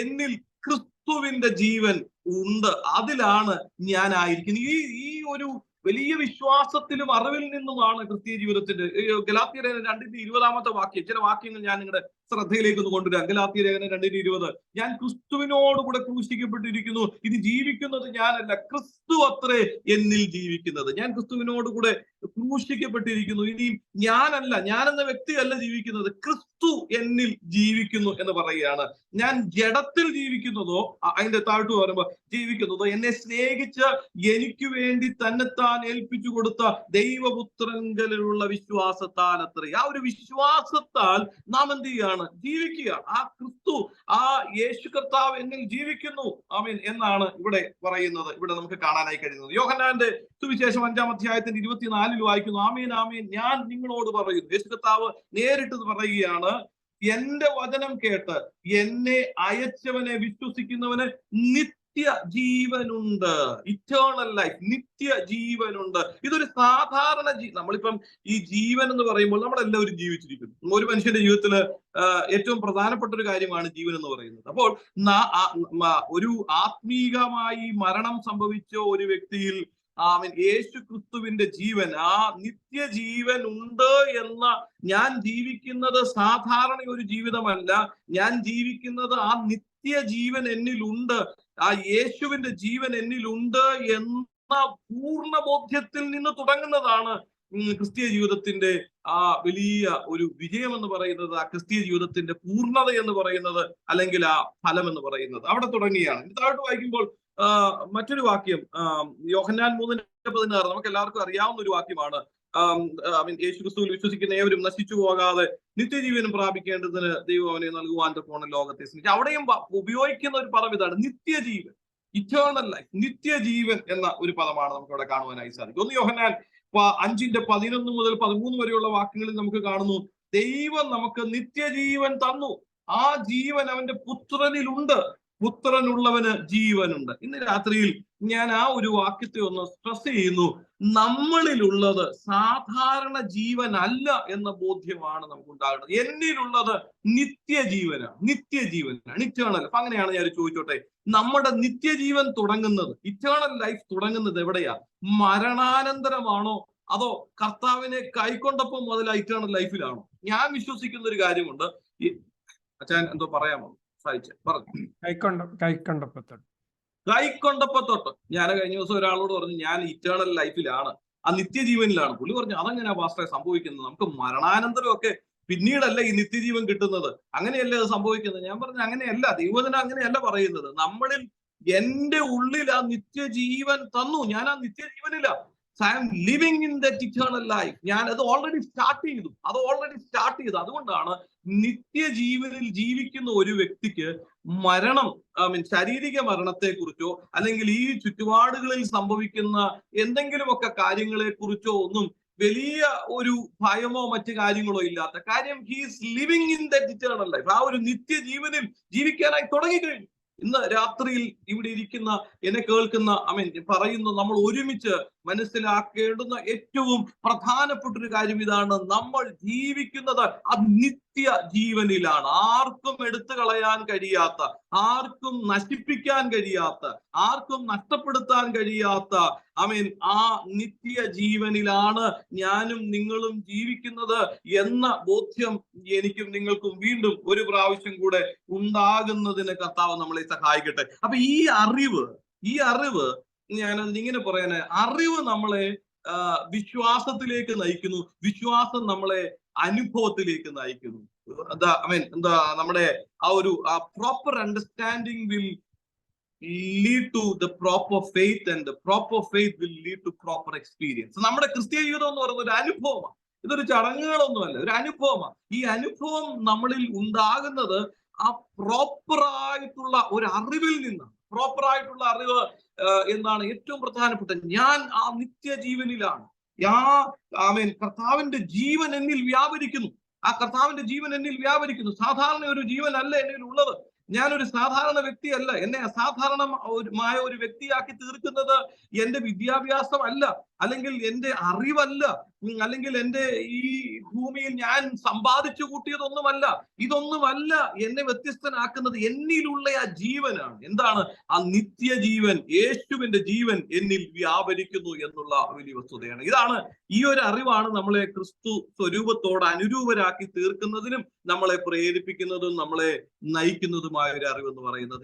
[SPEAKER 1] എന്നിൽ ക്രിസ്തുവിന്റെ ജീവൻ ഉണ്ട്, അതിലാണ് ഞാനായിരിക്കുന്നത്. ഈ ഒരു വലിയ വിശ്വാസത്തിലും അറിവിൽ നിന്നുമാണ് ക്രിസ്തീയ ജീവിതത്തിന്റെ, ഗലാത്യർ 2:20 വാക്യം, ചില വാക്യങ്ങൾ ഞാൻ നിങ്ങളുടെ ശ്രദ്ധയിലേക്ക് ഒന്ന് കൊണ്ടുവരാം. ഗലാത്യർ 2:20, ഞാൻ ക്രിസ്തുവിനോടുകൂടെ ക്രൂശിക്കപ്പെട്ടിരിക്കുന്നു, ഇത് ജീവിക്കുന്നത് ഞാനല്ല, ക്രിസ്തു അത്രേ എന്നിൽ ജീവിക്കുന്നത്. ഞാൻ ക്രിസ്തുവിനോടുകൂടെ ക്രൂശിക്കപ്പെട്ടിരിക്കുന്നു, ഇനിയും ഞാനല്ല, ഞാനെന്ന വ്യക്തിയല്ല ജീവിക്കുന്നത്, ക്രിസ്തു എന്നിൽ ജീവിക്കുന്നു എന്ന് പറയുകയാണ്. ഞാൻ ജഡത്തിൽ ജീവിക്കുന്നതോ, അതിന്റെ താഴ്ത്തു പറയുമ്പോ ജീവിക്കുന്നതോ, എന്നെ സ്നേഹിച്ച് എനിക്ക് വേണ്ടി തന്നെത്താൻ ഏൽപ്പിച്ചു കൊടുത്ത ദൈവപുത്രങ്കലിലുള്ള വിശ്വാസത്താൽ അത്രേ. ആ ഒരു വിശ്വാസത്താൽ നാം എന്ത് ചെയ്യാണ്, ജീവിക്കുക. ആ ക്രിസ്തു, ആ യേശു കർത്താവ് എന്നിൽ ജീവിക്കുന്നു, ആമേൻ എന്നാണ് ഇവിടെ പറയുന്നത്. ഇവിടെ നമുക്ക് കാണാനായി കഴിയുന്നത് യോഹന്നാന്റെ സുവിശേഷം 5-ാം അധ്യായത്തിന്റെ 24 വായിക്കുന്നു, ആമേൻ ആമേൻ ഞാൻ നിങ്ങളോട് പറയുന്നു. യേശു കർത്താവ് നേരിട്ട് പറയുകയാണ്, എന്റെ വചനം കേട്ട് എന്നെ അയച്ചവനെ വിശ്വസിക്കുന്നവന് നിത്യജീവനുണ്ട്, ഇറ്റേണൽ ലൈഫ്, നിത്യജീവനുണ്ട്. ഇതൊരു സാധാരണ നമ്മളിപ്പം ഈ ജീവൻ എന്ന് പറയുമ്പോൾ നമ്മളെല്ലാവരും ജീവിച്ചിരിക്കുന്നു. ഒരു മനുഷ്യന്റെ ജീവിതത്തില് ഏറ്റവും പ്രധാനപ്പെട്ട ഒരു കാര്യമാണ് ജീവൻ എന്ന് പറയുന്നത്. അപ്പോൾ ഒരു ആത്മീകമായി മരണം സംഭവിച്ച ഒരു വ്യക്തിയിൽ യേശു ക്രിസ്തുവിന്റെ ജീവൻ, ആ നിത്യജീവൻ ഉണ്ട് എന്ന, ഞാൻ ജീവിക്കുന്നത് സാധാരണ ഒരു ജീവിതമല്ല, ഞാൻ ജീവിക്കുന്നത് ആ നിത്യജീവൻ എന്നിലുണ്ട്, ആ യേശുവിന്റെ ജീവൻ എന്നിലുണ്ട് എന്ന പൂർണ്ണ ബോധ്യത്തിൽ നിന്ന് തുടങ്ങുന്നതാണ് ക്രിസ്തീയ ജീവിതത്തിന്റെ ആ വലിയ ഒരു വിജയം എന്ന് പറയുന്നത്, ആ ക്രിസ്തീയ ജീവിതത്തിന്റെ പൂർണ്ണത എന്ന് പറയുന്നത്, അല്ലെങ്കിൽ ആ ഫലം എന്ന് പറയുന്നത് അവിടെ തുടങ്ങിയാണ്. താഴോട്ട് വായിക്കുമ്പോൾ മറ്റൊരു വാക്യം യോഹന്നാൻ 3:16 നമുക്ക് എല്ലാവർക്കും അറിയാവുന്ന ഒരു വാക്യമാണ്. യേശു ക്രിസ്തുവിൽ വിശ്വസിക്കുന്ന ഏവരും നശിച്ചു പോകാതെ നിത്യജീവനും പ്രാപിക്കേണ്ടതിന് ദൈവം അവനെ നൽകുവാൻ തക്കവണ്ണം ലോകത്തെ സ്നേഹിച്ചു. അവിടെയും ഉപയോഗിക്കുന്ന ഒരു പദം ഇതാണ്, നിത്യജീവൻ, ഇറ്റേണൽ ലൈഫ്, നിത്യജീവൻ എന്ന ഒരു പദമാണ് നമുക്ക് അവിടെ കാണുവാനായി സാധിക്കും. 1 യോഹന്നാൻ 5:11 മുതൽ 13 വരെയുള്ള വാക്യങ്ങളിൽ നമുക്ക് കാണുന്നു, ദൈവം നമുക്ക് നിത്യജീവൻ തന്നു, ആ ജീവൻ അവന്റെ പുത്രനിലുണ്ട്, പുത്രനുള്ളവന് ജീവനുണ്ട്. ഇന്ന് രാത്രിയിൽ ഞാൻ ആ ഒരു വാക്യത്തെ ഒന്ന് സ്ട്രെസ് ചെയ്യുന്നു. നമ്മളിലുള്ളത് സാധാരണ ജീവനല്ല എന്ന ബോധ്യമാണ് നമുക്ക് ഉണ്ടാകുന്നത്. എന്നിലുള്ളത് നിത്യജീവനാണ്, നിത്യജീവനാണ്, ഇറ്റേണൽ. അപ്പൊ അങ്ങനെയാണ് ഞാൻ ചോദിച്ചോട്ടെ, നമ്മുടെ നിത്യജീവൻ തുടങ്ങുന്നത്, ഇറ്റേണൽ ലൈഫ് തുടങ്ങുന്നത് എവിടെയാ? മരണാനന്തരമാണോ അതോ കർത്താവിനെ കൈക്കൊണ്ടപ്പോൾ മുതൽ ഇറ്റേണൽ ലൈഫിലാണോ? ഞാൻ വിശ്വസിക്കുന്ന ഒരു കാര്യമുണ്ട്. അച്ഛൻ എന്തോ പറയാമോ? പറഞ്ഞു. കൈക്കൊണ്ടപ്പോ തൊട്ട് ഞാൻ കഴിഞ്ഞ ദിവസം ഒരാളോട് പറഞ്ഞു, ഞാൻ ഇറ്റേണൽ ലൈഫിലാണ്, ആ നിത്യജീവനിലാണ്. പുള്ളി പറഞ്ഞു, അതെങ്ങനെയാ പാസ്റ്ററെ സംഭവിക്കുന്നത്? നമുക്ക് മരണാനന്തരം ഒക്കെ പിന്നീടല്ല ഈ നിത്യജീവൻ കിട്ടുന്നത്, അങ്ങനെയല്ലേ അത് സംഭവിക്കുന്നത്? ഞാൻ പറഞ്ഞു, അങ്ങനെയല്ല, ദൈവജനം അങ്ങനെയല്ല പറയുന്നത്. നമ്മളിൽ, എന്റെ ഉള്ളിൽ ആ നിത്യജീവൻ തന്നു, ഞാൻ ആ നിത്യജീവനില്ല. I am living in that eternal life. ഞാൻ അത് ഓൾറെഡി സ്റ്റാർട്ട് ചെയ്തു. അതുകൊണ്ടാണ് നിത്യജീവനിൽ ജീവിക്കുന്ന ഒരു വ്യക്തിക്ക് മരണം, ശാരീരിക മരണത്തെ കുറിച്ചോ അല്ലെങ്കിൽ ഈ ചുറ്റുപാടുകളിൽ സംഭവിക്കുന്ന എന്തെങ്കിലുമൊക്കെ കാര്യങ്ങളെ കുറിച്ചോ ഒന്നും വലിയ ഒരു ഭയമോ മറ്റു കാര്യങ്ങളോ ഇല്ലാത്ത കാര്യം. He's living in that eternal life. ആ ഒരു നിത്യജീവനിൽ ജീവിക്കാനായി തുടങ്ങിക്കഴിഞ്ഞു. ഇന്ന് രാത്രിയിൽ ഇവിടെ ഇരിക്കുന്ന, എന്നെ കേൾക്കുന്ന, പറയുന്നു, നമ്മൾ ഒരുമിച്ച് മനസ്സിലാക്കേണ്ടുന്ന ഏറ്റവും പ്രധാനപ്പെട്ട ഒരു കാര്യം ഇതാണ്, നമ്മൾ ജീവിക്കുന്നത് ആ നിത്യ ജീവനിലാണ്. ആർക്കും എടുത്തു കളയാൻ കഴിയാത്ത, ആർക്കും നശിപ്പിക്കാൻ കഴിയാത്ത, ആർക്കും നഷ്ടപ്പെടുത്താൻ കഴിയാത്ത ആ നിത്യ ജീവനിലാണ് ഞാനും നിങ്ങളും ജീവിക്കുന്നത് എന്ന ബോധ്യം എനിക്കും നിങ്ങൾക്കും വീണ്ടും ഒരു പ്രാവശ്യം കൂടെ ഉണ്ടാകുന്നതിന് കർത്താവ് നമ്മളെ സഹായിക്കട്ടെ. അപ്പൊ ഈ അറിവ് ഞാനത് ഇങ്ങനെ പറയാന്, അറിവ് നമ്മളെ വിശ്വാസത്തിലേക്ക് നയിക്കുന്നു, വിശ്വാസം നമ്മളെ അനുഭവത്തിലേക്ക് നയിക്കുന്നു. നമ്മുടെ ആ ഒരു proper understanding will lead to the proper faith and the proper faith will lead to proper experience. നമ്മുടെ ക്രിസ്തീയ ജീവിതം എന്ന് പറയുന്നത് ഒരു അനുഭവമാണ്. ഇതൊരു ചടങ്ങുകളൊന്നുമല്ല, ഒരു അനുഭവമാണ്. ഈ അനുഭവം നമ്മളിൽ ഉണ്ടാകുന്നത് ആ പ്രോപ്പറായിട്ടുള്ള ഒരു അറിവിൽ നിന്നാണ്. പ്രോപ്പറായിട്ടുള്ള അറിവ് എന്താണ് ഏറ്റവും പ്രധാനപ്പെട്ട? ഞാൻ ആ നിത്യജീവനിലാണ്. കർത്താവിന്റെ ജീവൻ എന്നിൽ വ്യാപരിക്കുന്നു. ആ കർത്താവിന്റെ ജീവൻ എന്നിൽ വ്യാപരിക്കുന്നു. സാധാരണ ഒരു ജീവനല്ല എന്നിൽ ഉള്ളത്. ഞാനൊരു സാധാരണ വ്യക്തിയല്ല. എന്നെ അസാധാരണമായ ഒരു വ്യക്തിയാക്കി തീർക്കുന്നത് എന്റെ വിദ്യാഭ്യാസം അല്ല, അല്ലെങ്കിൽ എന്റെ അറിവല്ല, അല്ലെങ്കിൽ എന്റെ ഈ ഭൂമിയിൽ ഞാൻ സമ്പാദിച്ചു കൂട്ടിയതൊന്നുമല്ല. ഇതൊന്നുമല്ല എന്നെ വ്യത്യസ്തനാക്കുന്നത്. എന്നിലുള്ള ആ ജീവനാണ്. എന്താണ്? ആ നിത്യജീവൻ, യേശുവിന്റെ ജീവൻ എന്നിൽ വ്യാപരിക്കുന്നു എന്നുള്ള വലിയ വസ്തുതയാണ്. ഇതാണ്, ഈ ഒരു അറിവാണ് നമ്മളെ ക്രിസ്തു സ്വരൂപത്തോട് അനുരൂപരാക്കി തീർക്കുന്നതിനും നമ്മളെ പ്രേരിപ്പിക്കുന്നതും നമ്മളെ നയിക്കുന്നതുമായ ഒരു അറിവെന്ന് പറയുന്നത്.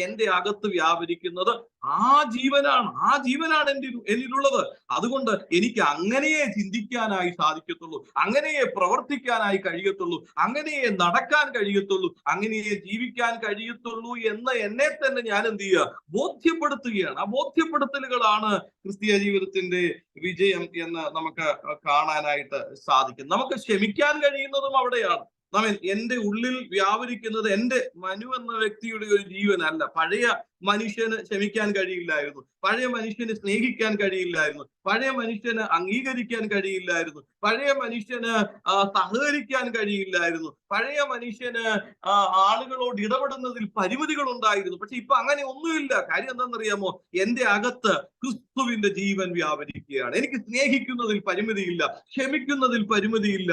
[SPEAKER 1] എന്റെ അകത്ത് വ്യാപരിക്കുന്നത് ആ ജീവനാണ്. ആ ജീവനാണ് എന്നിലുള്ളത്. അതുകൊണ്ട് എനിക്ക് അങ്ങനെയേ ചിന്തിക്കാനായി സാധിക്കത്തുള്ളൂ, അങ്ങനെയേ പ്രവർത്തിക്കാനായി കഴിയത്തുള്ളൂ, അങ്ങനെയേ നടക്കാൻ കഴിയത്തുള്ളൂ, അങ്ങനെയേ ജീവിക്കാൻ കഴിയത്തുള്ളൂ എന്ന് എന്നെ തന്നെ ഞാൻ എന്ത് ചെയ്യുക? ബോധ്യപ്പെടുത്തുകയാണ്. ആ ബോധ്യപ്പെടുത്തലുകളാണ് ക്രിസ്തീയ ജീവിതത്തിന്റെ വിജയം എന്ന് നമുക്ക് കാണാനായിട്ട് സാധിക്കും. നമുക്ക് ക്ഷമിക്കാൻ കഴിയുന്നതും അവിടെയാണ്. എന്റെ ഉള്ളിൽ വ്യാപരിക്കുന്നത് എന്റെ മനു എന്ന വ്യക്തിയുടെ ഒരു ജീവനല്ല. പഴയ മനുഷ്യന് ക്ഷമിക്കാൻ കഴിയില്ലായിരുന്നു, പഴയ മനുഷ്യന് സ്നേഹിക്കാൻ കഴിയില്ലായിരുന്നു, പഴയ മനുഷ്യന് അംഗീകരിക്കാൻ കഴിയില്ലായിരുന്നു, പഴയ മനുഷ്യന് സഹകരിക്കാൻ കഴിയില്ലായിരുന്നു, പഴയ മനുഷ്യന് ആളുകളോട് ഇടപെടുന്നതിൽ പരിമിതികൾ ഉണ്ടായിരുന്നു. പക്ഷെ ഇപ്പൊ അങ്ങനെ ഒന്നുമില്ല. കാര്യം എന്താണെന്നറിയാമോ? എന്റെ അകത്ത് ക്രിസ്തുവിന്റെ ജീവൻ വ്യാപരിക്കുകയാണ്. എനിക്ക് സ്നേഹിക്കുന്നതിൽ പരിമിതിയില്ല, ക്ഷമിക്കുന്നതിൽ പരിമിതിയില്ല,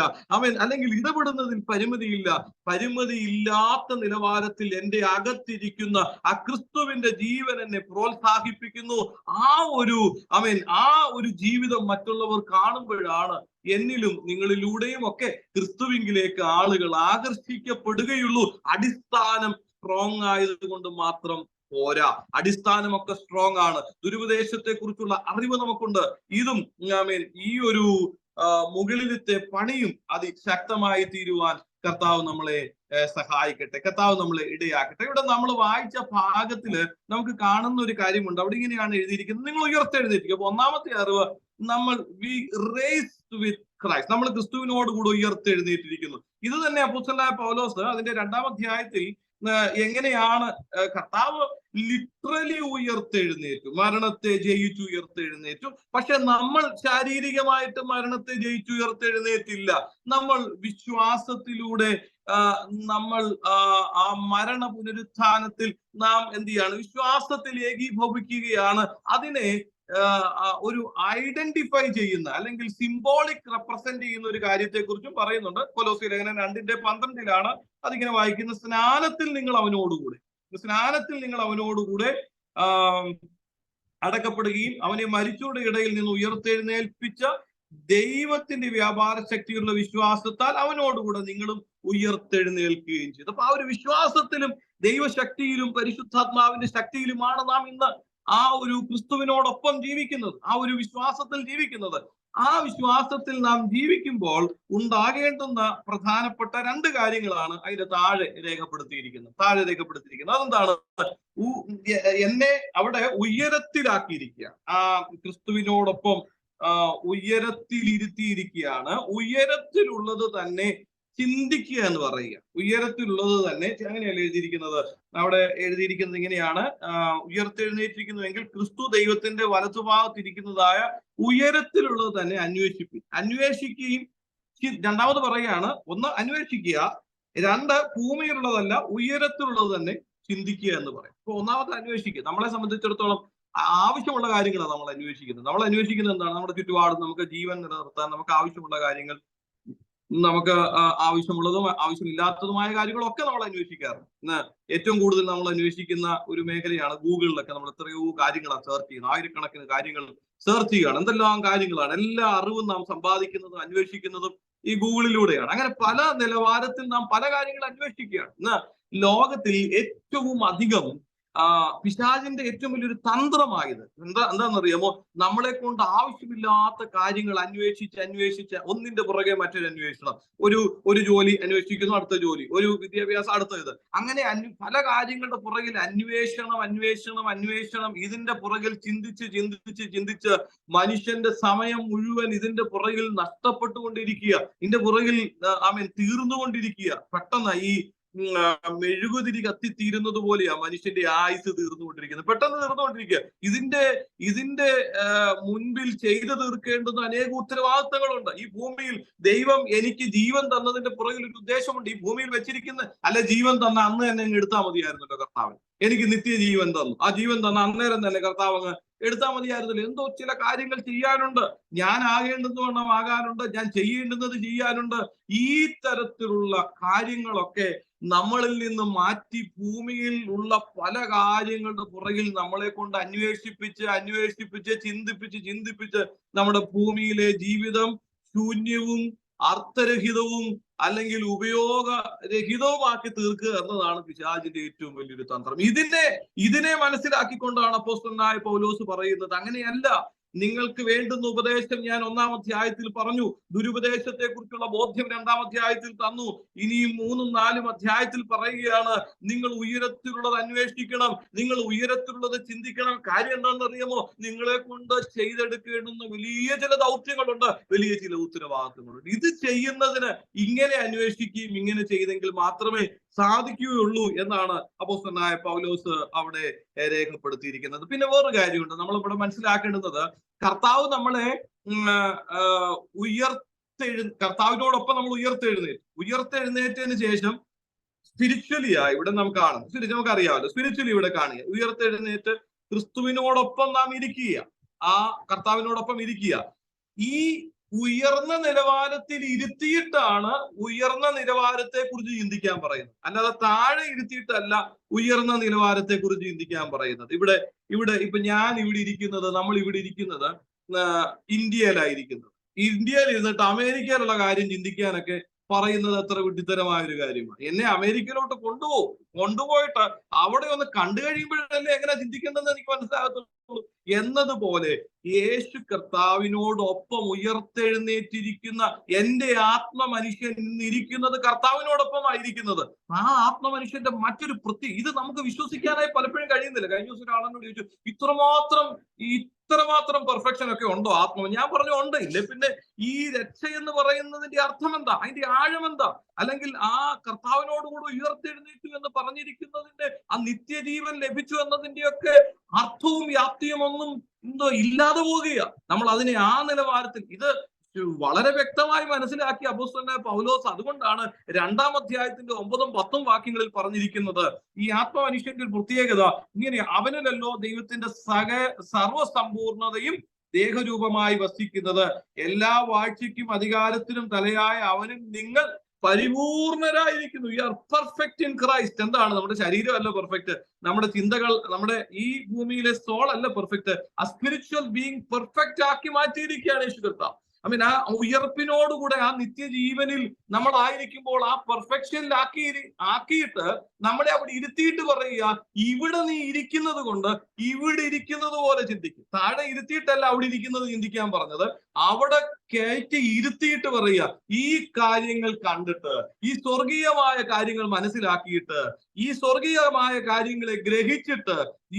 [SPEAKER 1] അല്ലെങ്കിൽ ഇടപെടുന്നതിൽ പരിമിതിയില്ല. പരിമിതിയില്ലാത്ത നിലവാരത്തിൽ എന്റെ അകത്തിരിക്കുന്ന ആ ക്രിസ്തുവിന്റെ ജീവൻ എന്നെ പ്രോത്സാഹിപ്പിക്കുന്നു. ആ ഒരു ജീവിതം മറ്റുള്ളവർ കാണുമ്പോഴാണ് എന്നിലും നിങ്ങളിലൂടെയും ഒക്കെ ക്രിസ്തുവിലേക്ക് ആളുകൾ ആകർഷിക്കപ്പെടുകയുള്ളൂ. അടിസ്ഥാനം സ്ട്രോങ് ആയതുകൊണ്ട് മാത്രം പോരാ. അടിസ്ഥാനമൊക്കെ സ്ട്രോങ് ആണ്. ദുരുപദേശത്തെ കുറിച്ചുള്ള അറിവ് നമുക്കുണ്ട്. ഇതും ഈ ഒരു മുകളിലത്തെ പണിയും അതിശക്തമായി തീരുവാൻ കർത്താവ് നമ്മളെ സഹായിക്കട്ടെ. കർത്താവ് നമ്മളെ ഇടയാക്കട്ടെ. ഇവിടെ നമ്മൾ വായിച്ച ഭാഗത്തില് നമുക്ക് കാണുന്ന ഒരു കാര്യമുണ്ട്. അവിടെ ഇങ്ങനെയാണ് എഴുതിയിരിക്കുന്നത്, നിങ്ങൾ ഉയർത്തെഴുന്നേൽക്കുക. അപ്പൊ ഒന്നാമത്തെ അറിവ്, നമ്മൾ വി റേസ്ഡ് വിത്ത് ക്രൈസ്റ്റ്, നമ്മൾ ക്രിസ്തുവിനോട് കൂടെ ഉയർത്തെഴുന്നേറ്റിരിക്കുന്നു. ഇത് തന്നെ അപ്പോസ്തലനായ പൗലോസ് അതിന്റെ 2-ാം അധ്യായത്തിൽ എങ്ങനെയാണ് കർത്താവ് ലിറ്ററലി ഉയർത്തെഴുന്നേറ്റു, മരണത്തെ ജയിച്ചു ഉയർത്തെഴുന്നേറ്റു. പക്ഷെ നമ്മൾ ശാരീരികമായിട്ട് മരണത്തെ ജയിച്ചു ഉയർത്തെഴുന്നേറ്റില്ല. നമ്മൾ വിശ്വാസത്തിലൂടെ നമ്മൾ ആ മരണ പുനരുത്ഥാനത്തിൽ നാം എന്ത് ചെയ്യാണ്? വിശ്വാസത്തിൽ ഏകീഭവിക്കുകയാണ്. അതിനെ ഒരു ഐഡന്റിഫൈ ചെയ്യുന്ന അല്ലെങ്കിൽ സിംബോളിക് റെപ്രസെന്റ് ചെയ്യുന്ന ഒരു കാര്യത്തെ കുറിച്ചും പറയുന്നുണ്ട്. കൊലോസ്യ ലേഖനം 2:12 അതിങ്ങനെ വായിക്കുന്ന, സ്നാനത്തിൽ നിങ്ങൾ അവനോടുകൂടെ അടക്കപ്പെടുകയും അവനെ മരിച്ചവരുടെ ഇടയിൽ നിന്ന് ഉയർത്തെഴുന്നേൽപ്പിച്ച ദൈവത്തിന്റെ വ്യാപാര ശക്തിയുള്ള വിശ്വാസത്താൽ അവനോടുകൂടെ നിങ്ങളും ഉയർത്തെഴുന്നേൽക്കുകയും ചെയ്തു. അപ്പൊ ആ ഒരു വിശ്വാസത്തിലും ദൈവശക്തിയിലും പരിശുദ്ധാത്മാവിന്റെ ശക്തിയിലുമാണ് നാം ഇന്ന് ആ ഒരു ക്രിസ്തുവിനോടൊപ്പം ജീവിക്കുന്നത്, ആ ഒരു വിശ്വാസത്തിൽ ജീവിക്കുന്നത്. ആ വിശ്വാസത്തിൽ നാം ജീവിക്കുമ്പോൾ ഉണ്ടാകേണ്ടുന്ന പ്രധാനപ്പെട്ട 2 കാര്യങ്ങളാണ് അതിന്റെ താഴെ രേഖപ്പെടുത്തിയിരിക്കുന്നത്. അതെന്താണ്? എന്നെ അവിടെ ഉയരത്തിലാക്കിയിരിക്കുക, ആ ക്രിസ്തുവിനോടൊപ്പം ഉയരത്തിലിരുത്തിയിരിക്കുകയാണ്. ഉയരത്തിലുള്ളത് തന്നെ ചിന്തിക്കുക എന്ന് പറയുക. ഉയരത്തിലുള്ളത് തന്നെ അങ്ങനെയല്ല എഴുതിയിരിക്കുന്നത്. അവിടെ എഴുതിയിരിക്കുന്നത് ഇങ്ങനെയാണ്, ഉയർത്തെഴുന്നേറ്റിരിക്കുന്നുവെങ്കിൽ ക്രിസ്തു ദൈവത്തിന്റെ വലതുഭാഗത്തിരിക്കുന്നതായ ഉയരത്തിലുള്ളത് തന്നെ അന്വേഷിക്കുകയും. 2ാമത് പറയുകയാണ്, 1 അന്വേഷിക്കുക, 2 ഭൂമിയിലുള്ളതല്ല ഉയരത്തിലുള്ളത് തന്നെ ചിന്തിക്കുക എന്ന് പറയും. അപ്പൊ 1ാമത്തെ അന്വേഷിക്കുക. നമ്മളെ സംബന്ധിച്ചിടത്തോളം ആവശ്യമുള്ള കാര്യങ്ങളാണ് നമ്മൾ അന്വേഷിക്കുന്നത്. നമ്മൾ അന്വേഷിക്കുന്നത് എന്താണ്? നമ്മുടെ ചുറ്റുപാടും നമുക്ക് ജീവൻ നിലനിർത്താൻ നമുക്ക് ആവശ്യമുള്ള കാര്യങ്ങൾ, നമുക്ക് ആവശ്യമുള്ളതും ആവശ്യമില്ലാത്തതുമായ കാര്യങ്ങളൊക്കെ നമ്മൾ അന്വേഷിക്കാറുണ്ട്. ഇന്ന് ഏറ്റവും കൂടുതൽ നമ്മൾ അന്വേഷിക്കുന്ന ഒരു മേഖലയാണ് ഗൂഗിളിലൊക്കെ. നമ്മൾ എത്രയോ കാര്യങ്ങളാണ് സെർച്ച് ചെയ്യുന്നത്, 1000കണക്കിന് കാര്യങ്ങൾ സെർച്ച് ചെയ്യുകയാണ്. എന്തെല്ലാം കാര്യങ്ങളാണ്! എല്ലാ അറിവും നാം സമ്പാദിക്കുന്നതും അന്വേഷിക്കുന്നതും ഈ ഗൂഗിളിലൂടെയാണ്. അങ്ങനെ പല നിലവാരത്തിൽ നാം പല കാര്യങ്ങൾ അന്വേഷിക്കുകയാണ്. ഇന്ന് ലോകത്തിൽ ഏറ്റവും അധികം പിശാചിന്റെ ഏറ്റവും വലിയൊരു തന്ത്രമായത് എന്താണെന്നറിയാമോ? നമ്മളെ കൊണ്ട് ആവശ്യമില്ലാത്ത കാര്യങ്ങൾ അന്വേഷിച്ച് ഒന്നിന്റെ പുറകെ മറ്റൊരു അന്വേഷണം. ഒരു ജോലി അന്വേഷിക്കുന്നു, അടുത്ത ജോലി, ഒരു വിദ്യാഭ്യാസം, അടുത്തത്. അങ്ങനെ പല കാര്യങ്ങളുടെ പുറകിൽ അന്വേഷണം. ഇതിന്റെ പുറകിൽ ചിന്തിച്ച് മനുഷ്യന്റെ സമയം മുഴുവൻ ഇതിന്റെ പുറകിൽ നഷ്ടപ്പെട്ടുകൊണ്ടിരിക്കുക, ഇതിന്റെ പുറകിൽ തീർന്നുകൊണ്ടിരിക്കുക. പെട്ടെന്ന് ഈ മെഴുകുതിരി കത്തിത്തീരുന്നത് പോലെയാ മനുഷ്യന്റെ ആയുസ് തീർന്നുകൊണ്ടിരിക്കുന്നത്, പെട്ടെന്ന് തീർന്നുകൊണ്ടിരിക്കുക. ഇതിന്റെ മുൻപിൽ ചെയ്തു തീർക്കേണ്ടുന്ന അനേക ഉത്തരവാദിത്തങ്ങളുണ്ട്. ഈ ഭൂമിയിൽ ദൈവം എനിക്ക് ജീവൻ തന്നതിന്റെ പുറകിൽ ഒരു ഉദ്ദേശമുണ്ട്. ഈ ഭൂമിയിൽ വെച്ചിരിക്കുന്ന ജീവൻ തന്ന അന്ന് തന്നെ അങ്ങ് എടുത്താൽ മതിയായിരുന്നല്ലോ കർത്താവ്. എനിക്ക് നിത്യജീവൻ തന്നു, ആ ജീവൻ തന്ന അന്നേരം തന്നെ കർത്താവ് അങ്ങ് എടുത്താൽ മതിയായിരുന്നല്ലോ. എന്തോ ചില കാര്യങ്ങൾ ചെയ്യാനുണ്ട്, ഞാൻ ആകേണ്ടുന്ന വണ്ണം ആകാനുണ്ട്, ഞാൻ ചെയ്യേണ്ടുന്നത് ചെയ്യാനുണ്ട്. ഈ തരത്തിലുള്ള കാര്യങ്ങളൊക്കെ നമ്മളിൽ നിന്ന് മാറ്റി ഭൂമിയിൽ ഉള്ള പല കാര്യങ്ങളുടെ പുറകിൽ നമ്മളെ കൊണ്ട് അന്വേഷിപ്പിച്ച് ചിന്തിപ്പിച്ച് നമ്മുടെ ഭൂമിയിലെ ജീവിതം ശൂന്യവും അർത്ഥരഹിതവും അല്ലെങ്കിൽ ഉപയോഗരഹിതവുമാക്കി തീർക്കുക എന്നതാണ് പിശാചിന്റെ ഏറ്റവും വലിയൊരു തന്ത്രം. ഇതിനെ മനസ്സിലാക്കിക്കൊണ്ടാണ് അപ്പോസ്തലനായ പൗലോസ് പറയുന്നത്, അങ്ങനെയല്ല, നിങ്ങൾക്ക് വേണ്ടുന്ന ഉപദേശം ഞാൻ 1-ാം അധ്യായത്തിൽ പറഞ്ഞു, ദുരുപദേശത്തെ കുറിച്ചുള്ള ബോധ്യം 2-ാം അധ്യായത്തിൽ തന്നു. ഇനിയും 3-ഉം 4-ഉം അധ്യായത്തിൽ പറയുകയാണ്, നിങ്ങൾ ഉയരത്തിലുള്ളത് അന്വേഷിക്കണം, നിങ്ങൾ ഉയരത്തിലുള്ളത് ചിന്തിക്കണം. കാര്യം എന്താണെന്ന് അറിയാമോ? നിങ്ങളെ കൊണ്ട് ചെയ്തെടുക്കേണ്ടുന്ന വലിയ ചില ദൗത്യങ്ങളുണ്ട്, വലിയ ചില ഉത്തരവാദിത്തങ്ങളുണ്ട്. ഇത് ചെയ്യുന്നതിന് ഇങ്ങനെ അന്വേഷിക്കുകയും ഇങ്ങനെ ചെയ്തെങ്കിൽ മാത്രമേ സാധിക്കുകയുള്ളൂ എന്നാണ് അപ്പോസ്തലനായ പൗലോസ് അവിടെ രേഖപ്പെടുത്തിയിരിക്കുന്നത്. പിന്നെ വേറൊരു കാര്യമുണ്ട് നമ്മൾ ഇവിടെ മനസ്സിലാക്കേണ്ടുന്നത്, കർത്താവ് നമ്മളെ കർത്താവിനോടൊപ്പം നമ്മൾ ഉയർത്തെഴുന്നേറ്റതിന് ശേഷം സ്പിരിച്വലി ഇവിടെ നമുക്ക് കാണും, നമുക്ക് അറിയാമല്ലോ, സ്പിരിച്വലി ഇവിടെ കാണുക, ഉയർത്തെഴുന്നേറ്റ് ക്രിസ്തുവിനോടൊപ്പം നാം ഇരിക്കുക, ആ കർത്താവിനോടൊപ്പം ഇരിക്കുക. ഈ ഉയർന്ന നിലവാരത്തിൽ ഇരുത്തിയിട്ടാണ് ഉയർന്ന നിലവാരത്തെ കുറിച്ച് ചിന്തിക്കാൻ പറയുന്നത്, അല്ലാതെ താഴെ ഇരുത്തിയിട്ടല്ല ഉയർന്ന നിലവാരത്തെ കുറിച്ച് ചിന്തിക്കാൻ പറയുന്നത്. ഇവിടെ ഇപ്പൊ ഞാൻ ഇവിടെ ഇരിക്കുന്നത്, നമ്മൾ ഇവിടെ ഇരിക്കുന്നത് ഇന്ത്യയിലായിരിക്കുന്നത്. ഇന്ത്യയിൽ ഇരുന്നിട്ട് അമേരിക്കയിലുള്ള കാര്യം ചിന്തിക്കാനൊക്കെ പറയുന്നത് എത്ര വിഡ്ഢിത്തരമായ ഒരു കാര്യമാണ്. എന്നെ അമേരിക്കയിലോട്ട് കൊണ്ടുപോയിട്ട് അവിടെ ഒന്ന് കണ്ടു കഴിയുമ്പോഴല്ലേ എങ്ങനെ ചിന്തിക്കേണ്ടതെന്ന് എനിക്ക് മനസ്സിലാകത്തുള്ളൂ. എന്നതുപോലെ യേശു കർത്താവിനോടൊപ്പം ഉയർത്തെഴുന്നേറ്റിരിക്കുന്ന എന്റെ ആത്മമനുഷ്യൻ ഇന്നിരിക്കുന്നത് കർത്താവിനോടൊപ്പമായിരിക്കുന്നത്. ആ ആത്മമനുഷ്യന്റെ മറ്റൊരു ഇത് നമുക്ക് വിശ്വസിക്കാനായി പലപ്പോഴും കഴിയുന്നില്ല. കഴിഞ്ഞ ദിവസം ഒരാളെന്നോട് ചോദിച്ചു, ഇത്രമാത്രം പെർഫെക്ഷൻ ഒക്കെ ഉണ്ടോ ആത്മ? ഞാൻ പറഞ്ഞു ഉണ്ട്. ഇല്ലേ പിന്നെ ഈ രക്ഷ എന്ന് പറയുന്നതിന്റെ അർത്ഥം എന്താ? അതിന്റെ ആഴം എന്താ? അല്ലെങ്കിൽ ആ കർത്താവിനോടുകൂടി ഉയർത്തെഴുന്നേറ്റു എന്ന് പറഞ്ഞിരിക്കുന്നതിന്റെ ആ നിത്യജീവൻ ലഭിച്ചു എന്നതിന്റെയൊക്കെ അർത്ഥവും വ്യാപ്തിയും ഒന്നും ഇല്ലാതെ പോവുകയാ. നമ്മൾ അതിനെ ആ നിലവാരത്തിൽ ഇത് വളരെ വ്യക്തമായി മനസ്സിലാക്കി അപ്പോസ്തലനായ പൗലോസ്. അതുകൊണ്ടാണ് 2-ാം അധ്യായത്തിന്റെ 9-ഉം 10-ഉം വാക്യങ്ങളിൽ പറഞ്ഞിരിക്കുന്നത് ഈ ആത്മമനുഷ്യന്റെ ഒരു പ്രത്യേകത ഇങ്ങനെ, അവനിലല്ലോ ദൈവത്തിന്റെ സർവസമ്പൂർണതയും ദേഹരൂപമായി വസിക്കുന്നത്, എല്ലാ വാഴ്ചയ്ക്കും അധികാരത്തിനും തലയായ അവനും നിങ്ങൾ പരിപൂർണരായിരിക്കുന്നു. You are perfect in Christ. എന്താണ്? നമ്മുടെ ശരീരമല്ല പെർഫെക്റ്റ്, നമ്മുടെ ചിന്തകൾ, നമ്മുടെ ഈ ഭൂമിയിലെ സോൾ അല്ല പെർഫെക്റ്റ്. ആ സ്പിരിച്വൽ ബീങ് പെർഫെക്റ്റ് ആക്കി മാറ്റിയിരിക്കുകയാണ് യേശു കർത്താവ്. ആ ഉയർപ്പിനോടുകൂടെ ആ നിത്യജീവനിൽ നമ്മളായിരിക്കുമ്പോൾ ആ പെർഫെക്ഷനിൽ ആക്കിയിട്ട് നമ്മളെ അവിടെ ഇരുത്തിയിട്ട് പറയുക, ഇവിടെ നീ ഇരിക്കുന്നത് കൊണ്ട് ഇവിടെ ഇരിക്കുന്നത് പോലെ ചിന്തിക്കും. താഴെ ഇരുത്തിയിട്ടല്ല അവിടെ ഇരിക്കുന്നത് ചിന്തിക്കാൻ പറഞ്ഞത്, അവിടെ കയറ്റി ഇരുത്തിയിട്ട് പറയുക, ഈ കാര്യങ്ങൾ കണ്ടിട്ട്, ഈ സ്വർഗീയമായ കാര്യങ്ങൾ മനസ്സിലാക്കിയിട്ട്, ഈ സ്വർഗീയമായ കാര്യങ്ങളെ ഗ്രഹിച്ചിട്ട്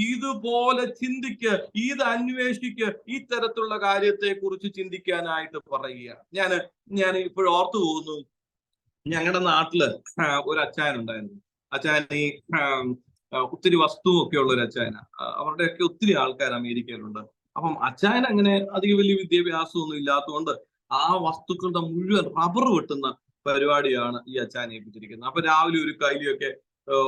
[SPEAKER 1] ഇതുപോലെ ചിന്തിക്ക്, ഇത് അന്വേഷിക്ക്, ഈ തരത്തിലുള്ള കാര്യത്തെ കുറിച്ച് ചിന്തിക്കാനായിട്ട് പറയുക. ഞാൻ ഇപ്പോഴും ഓർത്തു പോകുന്നു, ഞങ്ങളുടെ നാട്ടില് ഒരു അച്ചായൻ ഉണ്ടായിരുന്നു. അച്ചായൻ ഈ ഒത്തിരി വസ്തുവൊക്കെ ഉള്ള ഒരു അച്ചായന. അവരുടെയൊക്കെ ഒത്തിരി ആൾക്കാർ അമേരിക്കയിലുണ്ട്. അപ്പം അച്ചായൻ അങ്ങനെ അധികം വലിയ വിദ്യാഭ്യാസമൊന്നും ഇല്ലാത്തതുകൊണ്ട് ആ വസ്തുക്കളുടെ മുഴുവൻ റബ്ബർ വെട്ടുന്ന പരിപാടിയാണ് ഈ അച്ചായൻ ഏൽപ്പിച്ചിരിക്കുന്നത്. അപ്പൊ രാവിലെ ഒരു കൈലിയൊക്കെ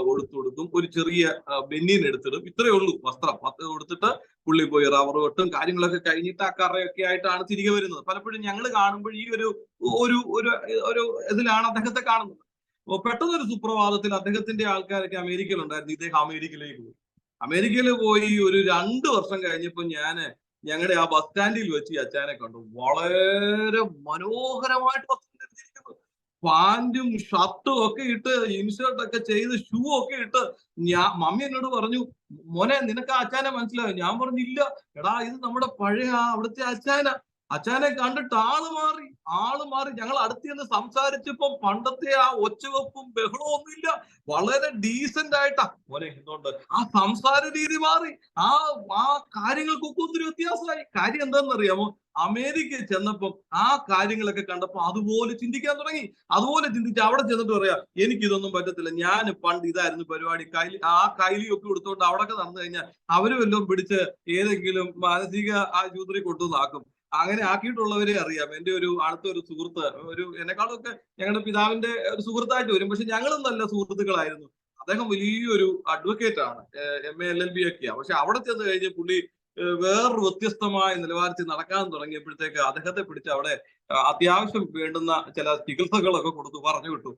[SPEAKER 1] കൊടുക്കും, ഒരു ചെറിയ ബെന്നിയൻ എടുത്തിടും, ഇത്രയേ ഉള്ളൂ വസ്ത്രം. അത് കൊടുത്തിട്ട് പുള്ളി പോയി റബ്ബർ വെട്ടും, കാര്യങ്ങളൊക്കെ കഴിഞ്ഞിട്ട് ആ കറയൊക്കെ ആയിട്ടാണ് തിരികെ വരുന്നത്. പലപ്പോഴും ഞങ്ങൾ കാണുമ്പോൾ ഈ ഒരു ഇതിലാണ് അദ്ദേഹത്തെ കാണുന്നത്. പെട്ടെന്നൊരു സുപ്രഭാതത്തിൽ അദ്ദേഹത്തിന്റെ ആൾക്കാരൊക്കെ അമേരിക്കയിലുണ്ടായിരുന്നു. ഇദ്ദേഹം അമേരിക്കയിൽ പോയി ഒരു 2 വർഷം കഴിഞ്ഞപ്പോൾ ഞങ്ങളുടെ ആ ബസ് സ്റ്റാൻഡിൽ വെച്ച് ഈ അച്ചായനെ കണ്ടു. വളരെ മനോഹരമായിട്ട് വസ്ത്രം ധരിച്ചിരിക്കുന്നു, പാന്റും ഷർട്ടും ഒക്കെ ഇട്ട്, ഇൻഷർട്ട് ഒക്കെ ചെയ്ത്, ഷൂ ഒക്കെ ഇട്ട്. മമ്മി എന്നോട് പറഞ്ഞു, മോനെ നിനക്ക് ആ അച്ചായനെ മനസ്സിലായോ? ഞാൻ പറഞ്ഞില്ല. എടാ, ഇത് നമ്മുടെ പഴയ അവിടുത്തെ അച്ചായനെ കണ്ടിട്ട് ആള് മാറി. ഞങ്ങൾ അടുത്ത് ചെന്ന് സംസാരിച്ചപ്പോ പണ്ടത്തെ ആ ഒച്ചവെപ്പും ബഹളവും ഒന്നുമില്ല, വളരെ ഡീസന്റ് ആയിട്ടാ മോനെ. എന്തുകൊണ്ട്? ആ സംസാര രീതി മാറി, ആ കാര്യങ്ങൾക്കൊക്കെ ഒത്തിരി വ്യത്യാസമായി. കാര്യം എന്താണെന്നറിയാമോ? അമേരിക്കയിൽ ചെന്നപ്പം ആ കാര്യങ്ങളൊക്കെ കണ്ടപ്പോ അതുപോലെ ചിന്തിക്കാൻ തുടങ്ങി. അതുപോലെ ചിന്തിച്ച് അവിടെ ചെന്നിട്ട് പറയാ, എനിക്കിതൊന്നും പറ്റത്തില്ല, ഞാൻ പണ്ട് ഇതായിരുന്നു പരിപാടി. കൈലിയൊക്കെ എടുത്തോണ്ട് അവിടെയൊക്കെ നടന്നു കഴിഞ്ഞാൽ അവര് വല്ലതും പിടിച്ച് ഏതെങ്കിലും മാനസിക ആശുപത്രി കൊണ്ടുവന്നാക്കും. അങ്ങനെ ആക്കിയിട്ടുള്ളവരെ അറിയാം. എന്റെ അടുത്തൊരു സുഹൃത്ത്, എന്നെക്കാളൊക്കെ ഞങ്ങളുടെ പിതാവിന്റെ ഒരു സുഹൃത്തായിട്ട് വരും, പക്ഷെ ഞങ്ങളും നല്ല സുഹൃത്തുക്കളായിരുന്നു. അദ്ദേഹം വലിയൊരു അഡ്വക്കേറ്റ് ആണ്, MA LLB ഒക്കെയാ. പക്ഷെ അവിടെ ചെന്ന് കഴിഞ്ഞ് പുള്ളി വേറൊരു വ്യത്യസ്തമായ നിലവാരത്തിൽ നടക്കാൻ തുടങ്ങിയപ്പോഴത്തേക്ക് അദ്ദേഹത്തെ പിടിച്ച് അവിടെ അത്യാവശ്യം വേണ്ടുന്ന ചില ചികിത്സകളൊക്കെ കൊടുത്തു പറഞ്ഞു വിട്ടു.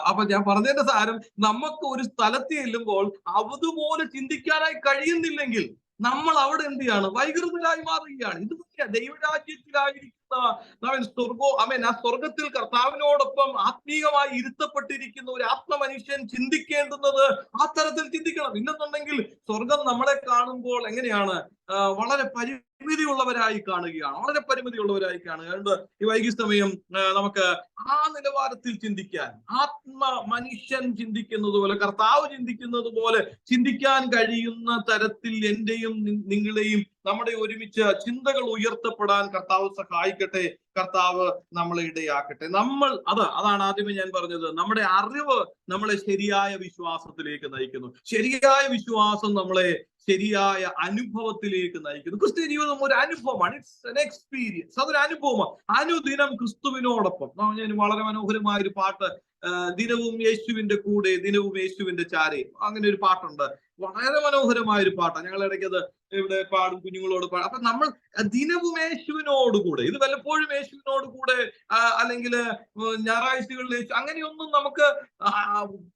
[SPEAKER 1] അപ്പൊ ഞാൻ പറഞ്ഞതിന്റെ സാരം, നമുക്ക് ഒരു സ്ഥലത്ത് ചെല്ലുമ്പോൾ അതുപോലെ ചിന്തിക്കാനായി കഴിയുന്നില്ലെങ്കിൽ നമ്മൾ അവിടെ എന്ത് ചെയ്യാണ്? വൈകൃതരായി മാറുകയാണ്. ഇതുപോലെ ദൈവരാജ്യത്തിലായിരിക്കുന്ന ആ സ്വർഗത്തിൽ കർത്താവിനോടൊപ്പം ആത്മീയമായി ഇരുത്തപ്പെട്ടിരിക്കുന്ന ഒരു ആത്മമനുഷ്യൻ ചിന്തിക്കേണ്ടുന്നത് ആ തരത്തിൽ ചിന്തിക്കണം. ഇല്ലെന്നുണ്ടെങ്കിൽ സ്വർഗം നമ്മളെ കാണുമ്പോൾ എങ്ങനെയാണ്? വളരെ പരിമിതിയുള്ളവരായി കാണുകയാണ്. അതുകൊണ്ട് ഈ വൈകി സമയം നമുക്ക് ആ നിലവാരത്തിൽ ചിന്തിക്കാൻ, മനുഷ്യൻ ചിന്തിക്കുന്നത് പോലെ, കർത്താവ് ചിന്തിക്കുന്നത് പോലെ ചിന്തിക്കാൻ കഴിയുന്ന തരത്തിൽ എന്റെയും നിങ്ങളെയും നമ്മുടെ ഒരുമിച്ച് ചിന്തകൾ ഉയർത്തപ്പെടാൻ കർത്താവ് സഹായിക്കട്ടെ. കർത്താവ് നമ്മളെ ഇടയാക്കട്ടെ. അതാണ് ആദ്യമേ ഞാൻ പറഞ്ഞത്, നമ്മുടെ അറിവ് നമ്മളെ ശരിയായ വിശ്വാസത്തിലേക്ക് നയിക്കുന്നു. ശരിയായ വിശ്വാസം നമ്മളെ ശരിയായ അനുഭവത്തിലേക്ക് നയിക്കുന്നു. ക്രിസ്ത്യ ജീവിതം ഒരു അനുഭവമാണ്. It's an experience. അതൊരു അനുഭവമാണ്. അനുദിനം ക്രിസ്തുവിനോടൊപ്പം. ഞാൻ വളരെ മനോഹരമായ ഒരു പാട്ട്, ദിനവും യേശുവിന്റെ കൂടെ, ദിനവും യേശുവിന്റെ ചാരെ, അങ്ങനെ ഒരു പാട്ടുണ്ട്. വളരെ മനോഹരമായ ഒരു പാട്ടാണ്. ഞങ്ങൾ ഇടയ്ക്കത് ഇവിടെ പാടും, കുഞ്ഞുങ്ങളോട് പാടും. അപ്പൊ നമ്മൾ ദിനവും യേശുവിനോടുകൂടെ, ഇത് വല്ലപ്പോഴും യേശുവിനോടുകൂടെ അല്ലെങ്കിൽ ഞായറാഴ്ചകളിൽ അങ്ങനെയൊന്നും നമുക്ക്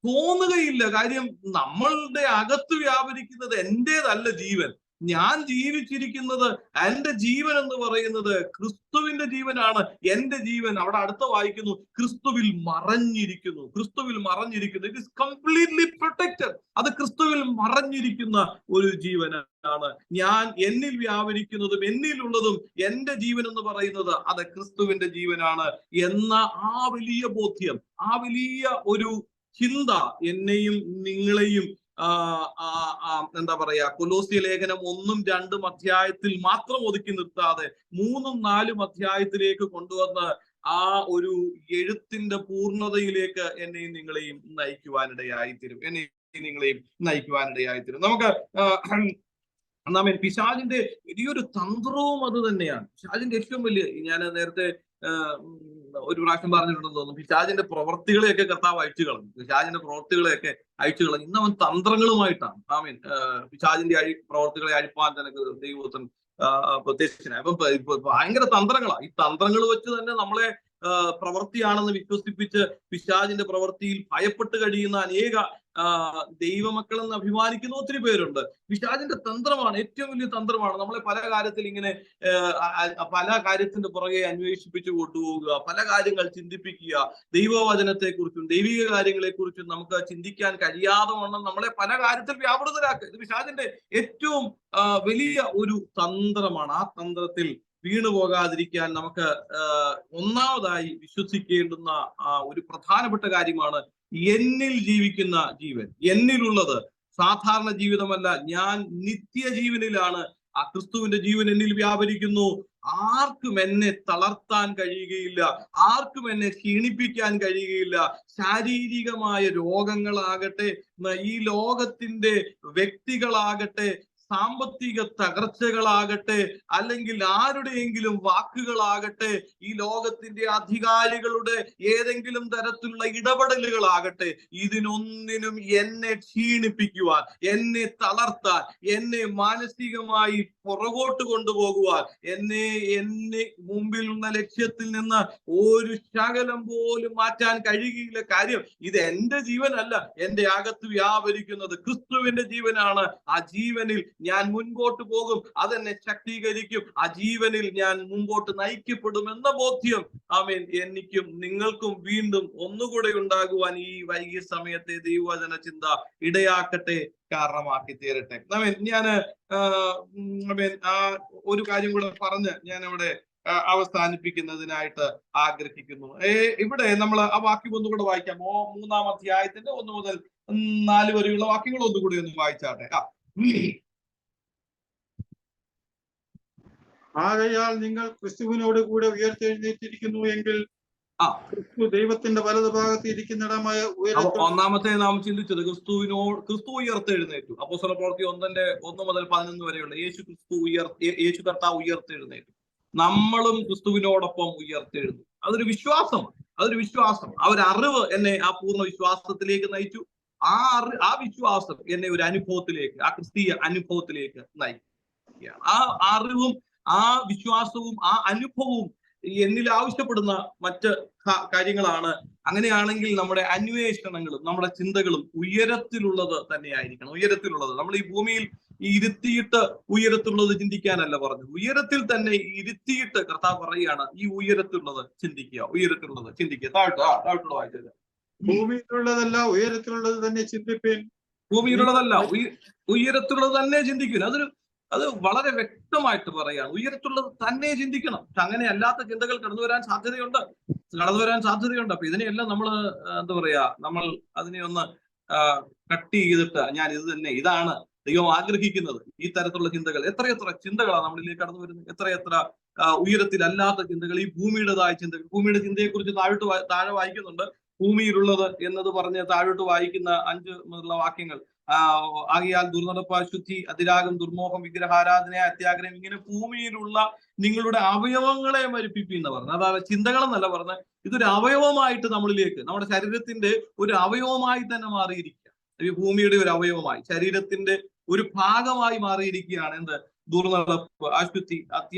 [SPEAKER 1] തോന്നുകയില്ല. കാര്യം നമ്മളുടെ അകത്ത് വ്യാപരിക്കുന്നത് എന്റേതല്ല ജീവൻ, ഞാൻ ജീവിച്ചിരിക്കുന്നത്, എന്റെ ജീവൻ എന്ന് പറയുന്നത് ക്രിസ്തുവിന്റെ ജീവനാണ്. എന്റെ ജീവൻ അവിടെ അടുത്ത വായിക്കുന്നു, ക്രിസ്തുവിൽ മറഞ്ഞിരിക്കുന്നു. ക്രിസ്തുവിൽ മറഞ്ഞിരിക്കുന്നു. It is completely protected. അത് ക്രിസ്തുവിൽ മറഞ്ഞിരിക്കുന്ന ഒരു ജീവനാണ്. ഞാൻ എന്നിൽ വ്യാപരിക്കുന്നതും എന്നിലുള്ളതും എന്റെ ജീവൻ എന്ന് പറയുന്നത് അത് ക്രിസ്തുവിന്റെ ജീവനാണ് എന്ന ആ വലിയ ബോധ്യം, ആ വലിയ ഒരു ചിന്ത എന്നെയും നിങ്ങളെയും എന്താ പറയാ, കൊലോസ്യ ലേഖനം 1ഉം 2ഉം അധ്യായത്തിൽ മാത്രം ഒതുക്കി നിർത്താതെ 3ഉം 4ഉം അധ്യായത്തിലേക്ക് കൊണ്ടുവന്ന് ആ ഒരു എഴുത്തിന്റെ പൂർണ്ണതയിലേക്ക് എന്നെയും നിങ്ങളെയും നയിക്കുവാനിടയായിത്തീരും. നമുക്ക് പിശാചിന്റെ വലിയൊരു തന്ത്രവും അത് തന്നെയാണ്. പിശാചിന്റെ ഏറ്റവും വലിയ, ഞാൻ നേരത്തെ ഒരു പ്രാവശ്യം പറഞ്ഞിട്ടുണ്ടെന്ന് തോന്നുന്നു, പിശാചിന്റെ പ്രവർത്തികളെയൊക്കെ കർത്താവ് അഴിച്ചു കളഞ്ഞു. പിശാചിന്റെ പ്രവർത്തികളെയൊക്കെ അഴിച്ചു കളഞ്ഞു. ഇന്ന് അവൻ തന്ത്രങ്ങളുമായിട്ടാണ് പിശാചിന്റെ പ്രവർത്തികളെ അഴിപ്പാൻ തന്നെ ദൈവത്തിന് പ്രത്യക്ഷനായി. അപ്പൊ ഭയങ്കര തന്ത്രങ്ങളാണ്. ഈ തന്ത്രങ്ങൾ വെച്ച് തന്നെ നമ്മളെ പ്രവൃത്തിയാണെന്ന് വിശ്വസിപ്പിച്ച് പിശാചിന്റെ പ്രവൃത്തിയിൽ ഭയപ്പെട്ട് കഴിയുന്ന അനേക ദൈവമക്കളെന്ന് അഭിമാനിക്കുന്ന ഒത്തിരി പേരുണ്ട്. പിശാചിന്റെ തന്ത്രമാണ്, ഏറ്റവും വലിയ തന്ത്രമാണ് നമ്മളെ പല കാര്യത്തിൽ ഇങ്ങനെ പല കാര്യത്തിന്റെ പുറകെ അന്വേഷിപ്പിച്ചു കൊണ്ടുപോവുക, പല കാര്യങ്ങൾ ചിന്തിപ്പിക്കുക, ദൈവവചനത്തെക്കുറിച്ചും ദൈവിക കാര്യങ്ങളെക്കുറിച്ചും നമുക്ക് ചിന്തിക്കാൻ കഴിയാതെ വണ്ണം നമ്മളെ പല കാര്യത്തിൽ വ്യാപൃതരാക്കുക. ഇത് പിശാചിന്റെ ഏറ്റവും വലിയ ഒരു തന്ത്രമാണ്. ആ തന്ത്രത്തിൽ വീണുപോകാതിരിക്കാൻ നമുക്ക് ഒന്നാമതായി വിശ്വസിക്കേണ്ടുന്ന ഒരു പ്രധാനപ്പെട്ട കാര്യമാണ് എന്നിൽ ജീവിക്കുന്ന ജീവൻ. എന്നിലുള്ളത് സാധാരണ ജീവിതമല്ല, ഞാൻ നിത്യജീവനിലാണ്. ആ ക്രിസ്തുവിന്റെ ജീവൻ എന്നിൽ വ്യാപരിക്കുന്നു. ആർക്കും എന്നെ തളർത്താൻ കഴിയുകയില്ല, ആർക്കും എന്നെ ക്ഷീണിപ്പിക്കാൻ കഴിയുകയില്ല. ശാരീരികമായ രോഗങ്ങളാകട്ടെ, ഈ ലോകത്തിന്റെ വ്യക്തികളാകട്ടെ, സാമ്പത്തിക തകർച്ചകളാകട്ടെ, അല്ലെങ്കിൽ ആരുടെയെങ്കിലും വാക്കുകളാകട്ടെ, ഈ ലോകത്തിന്റെ അധികാരികളുടെ ഏതെങ്കിലും തരത്തിലുള്ള ഇടപെടലുകളാകട്ടെ, ഇതിനൊന്നിനും എന്നെ ക്ഷീണിപ്പിക്കുവാൻ, എന്നെ തളർത്താൻ, എന്നെ മാനസികമായി പുറകോട്ട് കൊണ്ടുപോകുവാൻ, എന്നെ മുമ്പിലുള്ള ലക്ഷ്യത്തിൽ നിന്ന് ഒരു ശകലം പോലും മാറ്റാൻ കഴിയുകയില്ല. കാര്യം ഇത് എന്റെ ജീവനല്ല, എന്റെ അകത്ത് വ്യാപരിക്കുന്നത് ക്രിസ്തുവിന്റെ ജീവനാണ്. ആ ജീവനിൽ ഞാൻ മുൻപോട്ട് പോകും, അതെന്നെ ശക്തീകരിക്കും. ആ ജീവനിൽ ഞാൻ മുമ്പോട്ട് നയിക്കപ്പെടും എന്ന ബോധ്യം എനിക്കും നിങ്ങൾക്കും വീണ്ടും ഒന്നുകൂടെ ഉണ്ടാകുവാൻ ഈ വൈകിയ സമയത്തെ ദൈവവചന ചിന്ത ഇടയാക്കട്ടെ, കാരണമാക്കി തീരട്ടെ. ഞാന് ഒരു കാര്യം കൂടെ പറഞ്ഞ് ഞാൻ ഇവിടെ അവസാനിപ്പിക്കുന്നതിനായിട്ട് ആഗ്രഹിക്കുന്നു. ഇവിടെ നമ്മൾ ആ വാക്യം ഒന്നുകൂടെ വായിക്കാം. 3-ാം അധ്യായത്തിന്റെ 1 മുതൽ 4 വരെയുള്ള വാക്യങ്ങൾ ഒന്നുകൂടി ഒന്ന് വായിച്ചാട്ടെ.
[SPEAKER 2] ആകയാൽ നിങ്ങൾ ക്രിസ്തുവിനോട് കൂടെ ഉയർത്തെഴുന്നേറ്റിരിക്കുന്നു എങ്കിൽ ക്രിസ്തു ദൈവത്തിന്റെ വലതുഭാഗത്ത് ഇരിക്കുന്നിടമായ
[SPEAKER 1] ഒന്നാമത്തെ നാം ചിന്തിച്ചത് ക്രിസ്തു ഉയർത്തെഴുന്നേറ്റു. അപ്പോസ്തല പ്രവൃത്തി 1 മുതൽ 11 വരെയുള്ള യേശു കർത്താവ് ഉയർത്തെഴുന്നേറ്റു. നമ്മളും ക്രിസ്തുവിനോടൊപ്പം ഉയർത്തെഴുന്നു. അതൊരു വിശ്വാസം, അവരറിവ് എന്നെ ആ പൂർണ്ണ വിശ്വാസത്തിലേക്ക് നയിച്ചു. ആ വിശ്വാസം എന്നെ ഒരു അനുഭവത്തിലേക്ക്, ആ ക്രിസ്തീയ അനുഭവത്തിലേക്ക് നയിക്കുകയാണ്. ആ അറിവും ആ വിശ്വാസവും ആ അനുഭവവും എന്നിൽ ആവശ്യപ്പെടുന്ന മറ്റ് കാര്യങ്ങളാണ്. അങ്ങനെയാണെങ്കിൽ നമ്മുടെ അന്വേഷണങ്ങളും നമ്മുടെ ചിന്തകളും ഉയരത്തിലുള്ളത് തന്നെയായിരിക്കണം. ഉയരത്തിലുള്ളത്, നമ്മൾ ഈ ഭൂമിയിൽ ഇരുത്തിയിട്ട് ഉയരത്തിലുള്ളത് ചിന്തിക്കാനല്ല പറഞ്ഞത്, ഉയരത്തിൽ തന്നെ ഇരുത്തിയിട്ട് കർത്താവ് പറയുകയാണ് ഈ ഉയരത്തിലുള്ളത് ചിന്തിക്കുക. താഴോട്ട് വായിച്ചത്,
[SPEAKER 2] ഭൂമിയിലുള്ളതല്ല ഉയരത്തിലുള്ളത് തന്നെ ചിന്തിപ്പിൻ.
[SPEAKER 1] ഭൂമിയിലുള്ളതല്ല ഉയരത്തിലുള്ളത് തന്നെ ചിന്തിക്കും. അത് വളരെ വ്യക്തമായിട്ട് പറയാണ്. ഉയരത്തുള്ളത് തന്നെ ചിന്തിക്കണം. അങ്ങനെ അല്ലാത്ത ചിന്തകൾ കടന്നു വരാൻ സാധ്യതയുണ്ട്. അപ്പൊ ഇതിനെയെല്ലാം നമ്മൾ എന്താ പറയാ, നമ്മൾ അതിനെ ഒന്ന് കട്ട് ചെയ്തിട്ട് ഇതാണ് ദൈവം ആഗ്രഹിക്കുന്നത്. ഈ തരത്തിലുള്ള ചിന്തകൾ, എത്രയെത്ര ചിന്തകളാണ് നമ്മളിലേക്ക് കടന്നു വരുന്നത്, എത്രയെത്ര ഉയരത്തിലല്ലാത്ത ചിന്തകൾ, ഈ ഭൂമിയുടേതായ ചിന്തകൾ. ഭൂമിയുടെ ചിന്തയെക്കുറിച്ച് താഴെ വായിക്കുന്നുണ്ട്. ഭൂമിയിലുള്ളത് എന്നത് പറഞ്ഞ് താഴോട്ട് വായിക്കുന്ന 5 മുതലുള്ള വാക്യങ്ങൾ, ആകയാൽ ദുർനടപ്പ്, അശുദ്ധി, അതിരാഗം, ദുർമോഹം, വിഗ്രഹാരാധന, അത്യാഗ്രഹം, ഇങ്ങനെ ഭൂമിയിലുള്ള നിങ്ങളുടെ അവയവങ്ങളെ മരിപ്പിപ്പി എന്ന് പറഞ്ഞു. അതായത് ചിന്തകളെന്നല്ല പറഞ്ഞത്, ഇതൊരു അവയവമായിട്ട് നമ്മളിലേക്ക്, നമ്മുടെ ശരീരത്തിന്റെ ഒരു അവയവമായി തന്നെ മാറിയിരിക്കുക. ഈ ഭൂമിയുടെ ഒരു അവയവമായി, ശരീരത്തിന്റെ ഒരു ഭാഗമായി മാറിയിരിക്കുകയാണ് എന്ത്? ദുർനടപ്പ്, അശുദ്ധി,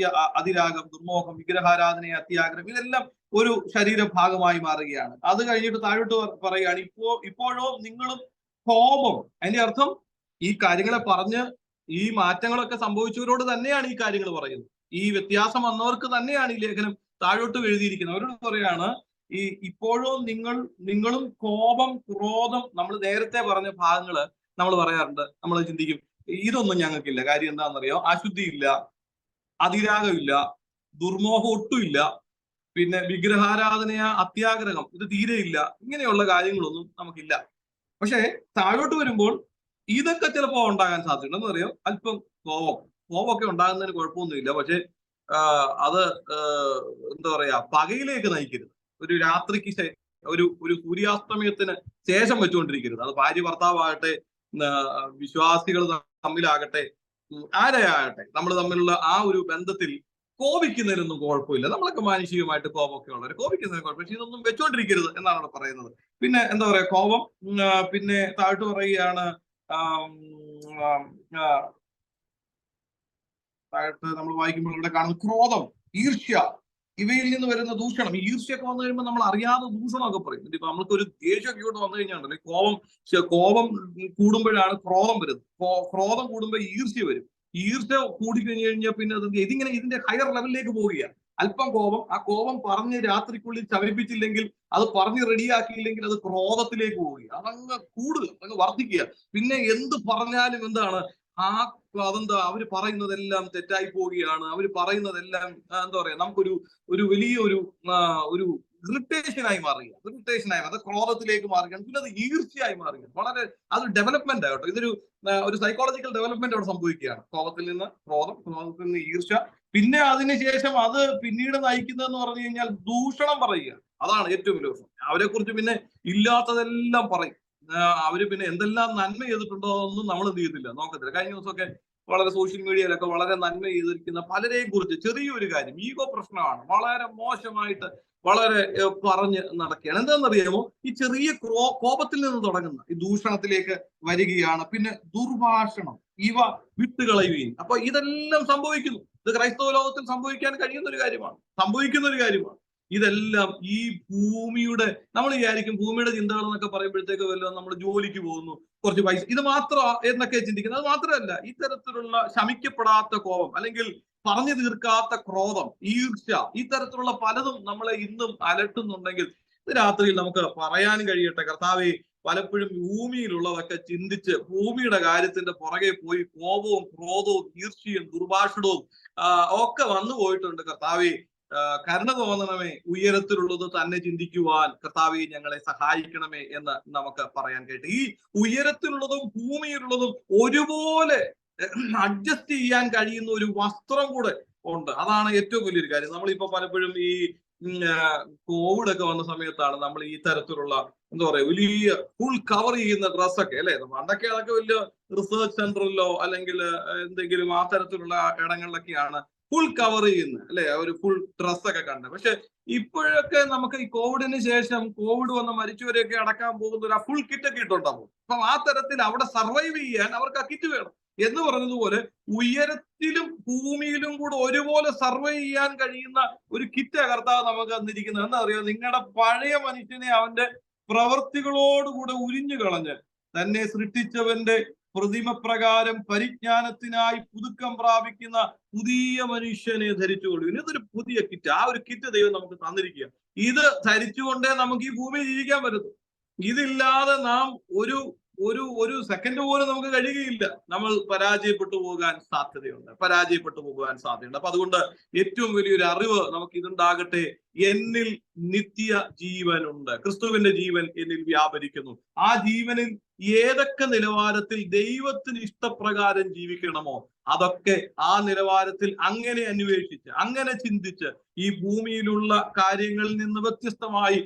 [SPEAKER 1] അതിരാഗം, ദുർമോഹം, വിഗ്രഹാരാധന, അത്യാഗ്രഹം, ഇതെല്ലാം ഒരു ശരീരഭാഗമായി മാറുകയാണ്. അത് കഴിഞ്ഞിട്ട് താഴോട്ട് പറയുകയാണ്, ഇപ്പോഴോ നിങ്ങളും കോപം. അതിന്റെ അർത്ഥം ഈ കാര്യങ്ങളെ പറഞ്ഞ് ഈ മാറ്റങ്ങളൊക്കെ സംഭവിച്ചവരോട് തന്നെയാണ് ഈ കാര്യങ്ങൾ പറയുന്നത്. ഈ വ്യത്യാസം വന്നവർക്ക് തന്നെയാണ് ഈ ലേഖനം താഴോട്ട് എഴുതിയിരിക്കുന്നത്. അവരോട് പറയാണ്, ഇപ്പോഴും നിങ്ങളും കോപം, ക്രോധം, നമ്മൾ നേരത്തെ പറഞ്ഞ ഭാഗങ്ങള് നമ്മൾ പറയാറുണ്ട്. നമ്മൾ ചിന്തിക്കും ഇതൊന്നും ഞങ്ങൾക്കില്ല. കാര്യം എന്താണെന്നറിയോ? അശുദ്ധിയില്ല, അതിരാഗമില്ല, ദുർമോഹം ഒട്ടുമില്ല, പിന്നെ വിഗ്രഹാരാധനയ, അത്യാഗ്രഹം ഇത് തീരെയില്ല. ഇങ്ങനെയുള്ള കാര്യങ്ങളൊന്നും നമുക്കില്ല. പക്ഷെ താഴോട്ട് വരുമ്പോൾ ഇതൊക്കെ ചിലപ്പോ ഉണ്ടാകാൻ സാധ്യതയുണ്ട്. എന്ന് പറയോ, അല്പം കോപമൊക്കെ ഉണ്ടാകുന്നതിന് കുഴപ്പമൊന്നുമില്ല. പക്ഷെ അത് എന്താ പറയാ, പകയിലേക്ക് നയിക്കരുത്. ഒരു രാത്രിക്ക് ഒരു സൂര്യാസ്തമയത്തിന് ശേഷം വെച്ചുകൊണ്ടിരിക്കരുത്. അത് ഭാര്യ ഭർത്താവാകട്ടെ, വിശ്വാസികൾ തമ്മിലാകട്ടെ, ആരെയാകട്ടെ, നമ്മൾ തമ്മിലുള്ള ആ ഒരു ബന്ധത്തിൽ കോപിക്കുന്നതിനൊന്നും കുഴപ്പമില്ല. നമ്മളൊക്കെ മാനുഷികമായിട്ട് കോപമൊക്കെ ഉള്ളവർ, കോപിക്കുന്നതിന് കുഴപ്പമില്ല. പക്ഷെ ഇതൊന്നും വെച്ചോണ്ടിരിക്കരുത് എന്നാണ് അവിടെ പറയുന്നത്. പിന്നെ എന്താ പറയാ, കോപം, പിന്നെ താഴ്ത്തു പറയുകയാണ്, താഴത്ത് നമ്മൾ വായിക്കുമ്പോൾ ഇവിടെ കാണുന്ന ക്രോധം, ഈർഷ്യ, ഇവയിൽ നിന്ന് വരുന്ന ദൂഷണം. ഈ ഈർഷ്യൊക്കെ വന്നു കഴിയുമ്പോൾ നമ്മൾ അറിയാതെ ദൂഷണമൊക്കെ പറയും. ഇപ്പൊ നമ്മൾക്ക് ഒരു ദേഷ്യമൊക്കെ ഇങ്ങോട്ട് വന്നു കഴിഞ്ഞാൽ കോപം കൂടുമ്പോഴാണ് ക്രോധം വരുന്നത്. ക്രോധം കൂടുമ്പോൾ ഈർഷ്യ വരും. ഈർഷ്യ കൂടിക്കഴിഞ്ഞു കഴിഞ്ഞാൽ പിന്നെ ഇതിങ്ങനെ ഇതിന്റെ ഹയർ ലെവലിലേക്ക് പോവുകയാണ്. അല്പം കോപം, ആ കോപം പറഞ്ഞ് രാത്രിക്കുള്ളിൽ ശമിപ്പിച്ചില്ലെങ്കിൽ, അത് പറഞ്ഞ് റെഡിയാക്കിയില്ലെങ്കിൽ അത് ക്രോധത്തിലേക്ക് പോവുക. അതങ്ങ് കൂടുക, അങ്ങ് വർദ്ധിക്കുക. പിന്നെ എന്ത് പറഞ്ഞാലും എന്താണ്, അതെന്താ അവര് പറയുന്നതെല്ലാം തെറ്റായി പോവുകയാണ്. അവര് പറയുന്നതെല്ലാം എന്താ പറയാ, നമുക്കൊരു വലിയൊരു ഇറിറ്റേഷനായി മാറുക. അത് ക്രോധത്തിലേക്ക് മാറുകയാണ്. പിന്നെ അത് ഈർച്ചയായി മാറുകയാണ്. വളരെ അത് ഡെവലപ്മെന്റ് ആകട്ടെ. ഒരു സൈക്കോളജിക്കൽ ഡെവലപ്മെന്റ് അവിടെ സംഭവിക്കുകയാണ്. കോപത്തിൽ നിന്ന് ക്രോധം, ക്രോധത്തിൽ നിന്ന് ഈർച്ച. പിന്നെ അതിനുശേഷം അത് പിന്നീട് നയിക്കുന്നതെന്ന് പറഞ്ഞു കഴിഞ്ഞാൽ ദൂഷണം പറയുക. അതാണ് ഏറ്റവും വലിയ പ്രശ്നം. അവരെ കുറിച്ച് പിന്നെ ഇല്ലാത്തതെല്ലാം പറയും. അവര് പിന്നെ എന്തെല്ലാം നന്മ ചെയ്തിട്ടുണ്ടോ അതൊന്നും നമ്മൾ എന്ത് ചെയ്തില്ല, നോക്കത്തില്ല. കഴിഞ്ഞ ദിവസമൊക്കെ വളരെ സോഷ്യൽ മീഡിയയിലൊക്കെ വളരെ നന്മ ചെയ്തിരിക്കുന്ന പലരെയും കുറിച്ച് ചെറിയൊരു കാര്യം, ഈഗോ പ്രശ്നമാണ്, വളരെ മോശമായിട്ട് വളരെ പറഞ്ഞ് നടക്കുകയാണ്. എന്താണെന്നറിയാമോ? ഈ ചെറിയ കോപത്തിൽ നിന്ന് തുടങ്ങുന്ന ഈ ദൂഷണത്തിലേക്ക് വരികയാണ്. പിന്നെ ദുർഭാഷണം, ഇവ വിട്ടുകളയുകയും. അപ്പൊ ഇതെല്ലാം സംഭവിക്കുന്നു. ഇത് ക്രൈസ്തവ ലോകത്തിൽ സംഭവിക്കാൻ കഴിയുന്ന ഒരു കാര്യമാണ്, സംഭവിക്കുന്ന ഒരു കാര്യമാണ്. ഇതെല്ലാം ഈ ഭൂമിയുടെ, നമ്മൾ വിചാരിക്കും ഭൂമിയുടെ ചിന്തകൾ എന്നൊക്കെ പറയുമ്പോഴത്തേക്ക് വല്ലതും നമ്മൾ ജോലിക്ക് പോകുന്നു, കുറച്ച് പൈസ, ഇത് മാത്രം എന്നൊക്കെ ചിന്തിക്കുന്നത്. അത് മാത്രമല്ല, ഇത്തരത്തിലുള്ള ശമിക്കപ്പെടാത്ത കോപം, അല്ലെങ്കിൽ പറഞ്ഞു തീർക്കാത്ത ക്രോധം, ഈർഷ്യ, ഈ തരത്തിലുള്ള പലതും നമ്മളെ ഇന്നും അലട്ടുന്നുണ്ടെങ്കിൽ ഇത് രാത്രിയിൽ നമുക്ക് പറയാൻ കഴിയട്ടെ, കർത്താവേ, പലപ്പോഴും ഭൂമിയിലുള്ളതൊക്കെ ചിന്തിച്ച് ഭൂമിയുടെ കാര്യത്തിന്റെ പുറകെ പോയി കോപവും ക്രോധവും ഈർഷ്യയും ദുർഭാഷണവും ഒക്കെ വന്നു പോയിട്ടുണ്ട്. കർത്താവേ, കരുണ തോന്നണമേ, ഉയരത്തിലുള്ളത് തന്നെ ചിന്തിക്കുവാൻ കർത്താവേ ഞങ്ങളെ സഹായിക്കണമേ എന്ന് നമുക്ക് പറയാൻ കേട്ട്. ഈ ഉയരത്തിലുള്ളതും ഭൂമിയിലുള്ളതും ഒരുപോലെ അഡ്ജസ്റ്റ് ചെയ്യാൻ കഴിയുന്ന ഒരു വസ്ത്രം കൂടെ ഉണ്ട്. അതാണ് ഏറ്റവും വലിയൊരു കാര്യം. നമ്മളിപ്പോ പലപ്പോഴും ഈ കോവിഡ് ഒക്കെ വന്ന സമയത്താണ് നമ്മൾ ഈ തരത്തിലുള്ള എന്താ പറയാ, വലിയ ഫുൾ കവർ ചെയ്യുന്ന ഡ്രസ്സൊക്കെ, അല്ലെ? പണ്ടൊക്കെ അതൊക്കെ വലിയ റിസർച്ച് സെന്ററിലോ അല്ലെങ്കിൽ എന്തെങ്കിലും ആ തരത്തിലുള്ള ഇടങ്ങളിലൊക്കെയാണ് ഫുൾ കവർ ചെയ്യുന്നത്, അല്ലെ? ഒരു ഫുൾ ഡ്രസ്സൊക്കെ കണ്ട്. പക്ഷെ ഇപ്പോഴൊക്കെ നമുക്ക് ഈ കോവിഡിന് ശേഷം കോവിഡ് വന്ന് മരിച്ചവരെയൊക്കെ അടക്കാൻ പോകുന്ന ഒരു ഫുൾ കിറ്റ് ഒക്കെ ഇട്ടുണ്ടാവും. അപ്പം ആ തരത്തിൽ അവിടെ സർവൈവ് ചെയ്യാൻ അവർക്ക് ആ കിറ്റ് വേണം. എന്ന് പറഞ്ഞതുപോലെ ഉയരത്തിലും ഭൂമിയിലും കൂടെ ഒരുപോലെ സർവൈവ് ചെയ്യാൻ കഴിയുന്ന ഒരു കിറ്റ് കർത്താവ് നമുക്ക് തന്നിരിക്കുന്നത്. എന്താ അറിയോ? നിങ്ങളുടെ പഴയ മനുഷ്യനെ അവന്റെ പ്രവൃത്തികളോടുകൂടെ ഉരിഞ്ഞു കളഞ്ഞ് തന്നെ സൃഷ്ടിച്ചവന്റെ പ്രതിമ പ്രകാരം പരിജ്ഞാനത്തിനായി പുതുക്കം പ്രാപിക്കുന്ന പുതിയ മനുഷ്യനെ ധരിച്ചുകൊള്ളുക. ഇതൊരു പുതിയ കിറ്റ്. ആ ഒരു കിറ്റ് ദൈവം നമുക്ക് തന്നിരിക്കുക. ഇത് ധരിച്ചുകൊണ്ടേ നമുക്ക് ഈ ഭൂമിയിൽ ജീവിക്കാൻ പറ്റുന്നു. ഇതില്ലാതെ നാം ഒരു സെക്കൻഡ് പോലും നമുക്ക് കഴിയുകയില്ല. നമ്മൾ പരാജയപ്പെട്ടു പോകാൻ സാധ്യതയുണ്ട്. അപ്പൊ അതുകൊണ്ട് ഏറ്റവും വലിയൊരു അറിവ് നമുക്ക് ഇതുണ്ടാകട്ടെ. എന്നിൽ നിത്യ ജീവനുണ്ട്, ക്രിസ്തുവിന്റെ ജീവൻ എന്നിൽ വ്യാപരിക്കുന്നു. ആ ജീവനിൽ ഏതൊക്കെ നിലവാരത്തിൽ ദൈവത്തിന് ഇഷ്ടപ്രകാരം ജീവിക്കണമോ അതൊക്കെ ആ നിലവാരത്തിൽ അങ്ങനെ അന്വേഷിച്ച്, അങ്ങനെ ചിന്തിച്ച്, ഈ ഭൂമിയിലുള്ള കാര്യങ്ങളിൽ നിന്ന് വ്യത്യസ്തമായി,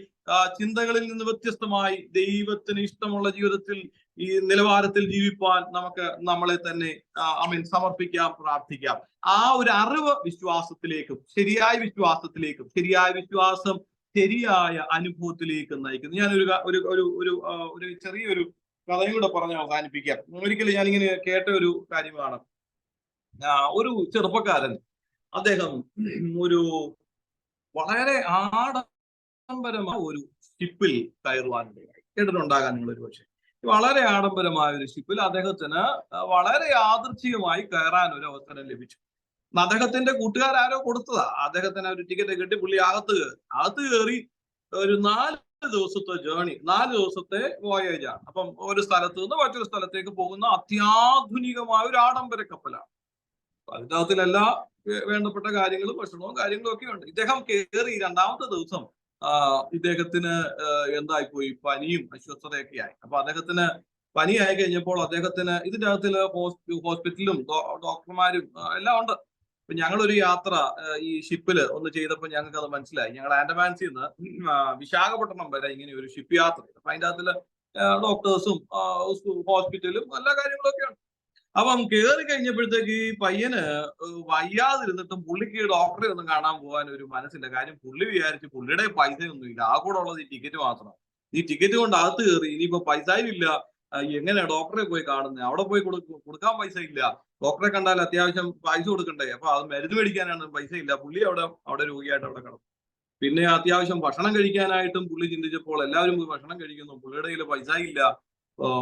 [SPEAKER 1] ചിന്തകളിൽ നിന്ന് വ്യത്യസ്തമായി ദൈവത്തിന് ഇഷ്ടമുള്ള ജീവിതത്തിൽ ഈ നിലവാരത്തിൽ ജീവിപ്പാൻ നമുക്ക് നമ്മളെ തന്നെ സമർപ്പിക്കാം, പ്രാർത്ഥിക്കാം. ആ ഒരു അറിവ് വിശ്വാസത്തിലേക്കും, ശരിയായ വിശ്വാസം ശരിയായ അനുഭവത്തിലേക്ക് നയിക്കുന്നു. ഞാൻ ഒരു ചെറിയൊരു കഥയും കൂടെ പറഞ്ഞ് അവസാനിപ്പിക്കാം. ഒരിക്കലും ഞാനിങ്ങനെ കേട്ട ഒരു കാര്യമാണ്. ഒരു ചെറുപ്പക്കാരൻ, അദ്ദേഹം ഒരു വളരെ ആഡംബരമായ ഒരു ഷിപ്പിൽ കയറുവാനിടയായി. കേട്ടിട്ടുണ്ടാകാൻ നിങ്ങൾ ഒരു പക്ഷേ. വളരെ ആഡംബരമായ ഒരു ഷിപ്പിൽ അദ്ദേഹത്തിന് വളരെ യാദൃച്ഛികമായി കയറാൻ ഒരു അവസരം ലഭിച്ചു. അദ്ദേഹത്തിന്റെ കൂട്ടുകാരോ കൊടുത്തതാ. അദ്ദേഹത്തിന് ഒരു ടിക്കറ്റ് കിട്ടി. പുള്ളി അകത്ത് കയറി ഒരു 4 ദിവസത്തെ ജേണി, 4 ദിവസത്തെ വോയേജ് ആണ്. അപ്പം ഒരു സ്ഥലത്ത് നിന്ന് മറ്റൊരു സ്ഥലത്തേക്ക് പോകുന്ന അത്യാധുനികമായ ഒരു ആഡംബര കപ്പലാണ്. അതിൻ്റെ അകത്തിലെല്ലാ വേണ്ടപ്പെട്ട കാര്യങ്ങളും ഭക്ഷണവും കാര്യങ്ങളും ഒക്കെ ഉണ്ട്. ഇദ്ദേഹം കയറി 2ാമത്തെ ദിവസം ഇദ്ദേഹത്തിന് എന്തായിപ്പോയി, പനിയും അസ്വസ്ഥതയൊക്കെ ആയി. അപ്പൊ അദ്ദേഹത്തിന് പനി ആയി കഴിഞ്ഞപ്പോൾ അദ്ദേഹത്തിന് ഇതിന്റെ അകത്തില് ഹോസ്പിറ്റലും ഡോക്ടർമാരും എല്ലാം ഉണ്ട്. അപ്പൊ ഞങ്ങളൊരു യാത്ര ഈ ഷിപ്പില് ഒന്ന് ചെയ്തപ്പോൾ ഞങ്ങൾക്ക് അത് മനസ്സിലായി. ഞങ്ങൾ ആൻഡമാൻസിൽ നിന്ന് വിശാഖപട്ടണം വരെ ഇങ്ങനെ ഒരു ഷിപ്പ് യാത്ര. അപ്പൊ അതിന്റെ അകത്തില് ഡോക്ടേഴ്സും ഹോസ്പിറ്റലും എല്ലാ കാര്യങ്ങളൊക്കെ ഉണ്ട്. അപ്പം കയറി കഴിഞ്ഞപ്പോഴത്തേക്ക് ഈ പയ്യന് വയ്യാതിരുന്നിട്ടും പുള്ളിക്ക് ഡോക്ടറെ ഒന്നും കാണാൻ പോകാൻ ഒരു മനസ്സില്ല. കാര്യം പുള്ളി വിചാരിച്ച് പുള്ളിയുടെ പൈസയൊന്നും ഇല്ല, ആ കൂടെ ഉള്ളത് ഈ ടിക്കറ്റ് മാത്രം. ഈ ടിക്കറ്റ് കൊണ്ട് അകത്ത് കയറി, ഇനിയിപ്പോ പൈസയും ഇല്ല, എങ്ങനെയാ ഡോക്ടറെ പോയി കാണുന്നത്? അവിടെ പോയി കൊടുക്കാൻ പൈസ ഇല്ല. ഡോക്ടറെ കണ്ടാൽ അത്യാവശ്യം പൈസ കൊടുക്കണ്ടേ? അപ്പൊ അത് മരുന്ന് മേടിക്കാനാണ് പൈസ ഇല്ല. പുള്ളി അവിടെ രോഗിയായിട്ട് അവിടെ കിടന്നു. പിന്നെ അത്യാവശ്യം ഭക്ഷണം കഴിക്കാനായിട്ടും പുള്ളി ചിന്തിച്ചപ്പോൾ എല്ലാവരും പോയി ഭക്ഷണം കഴിക്കുന്നു, പുള്ളിയുടെ കയ്യിൽ പൈസ ഇല്ല.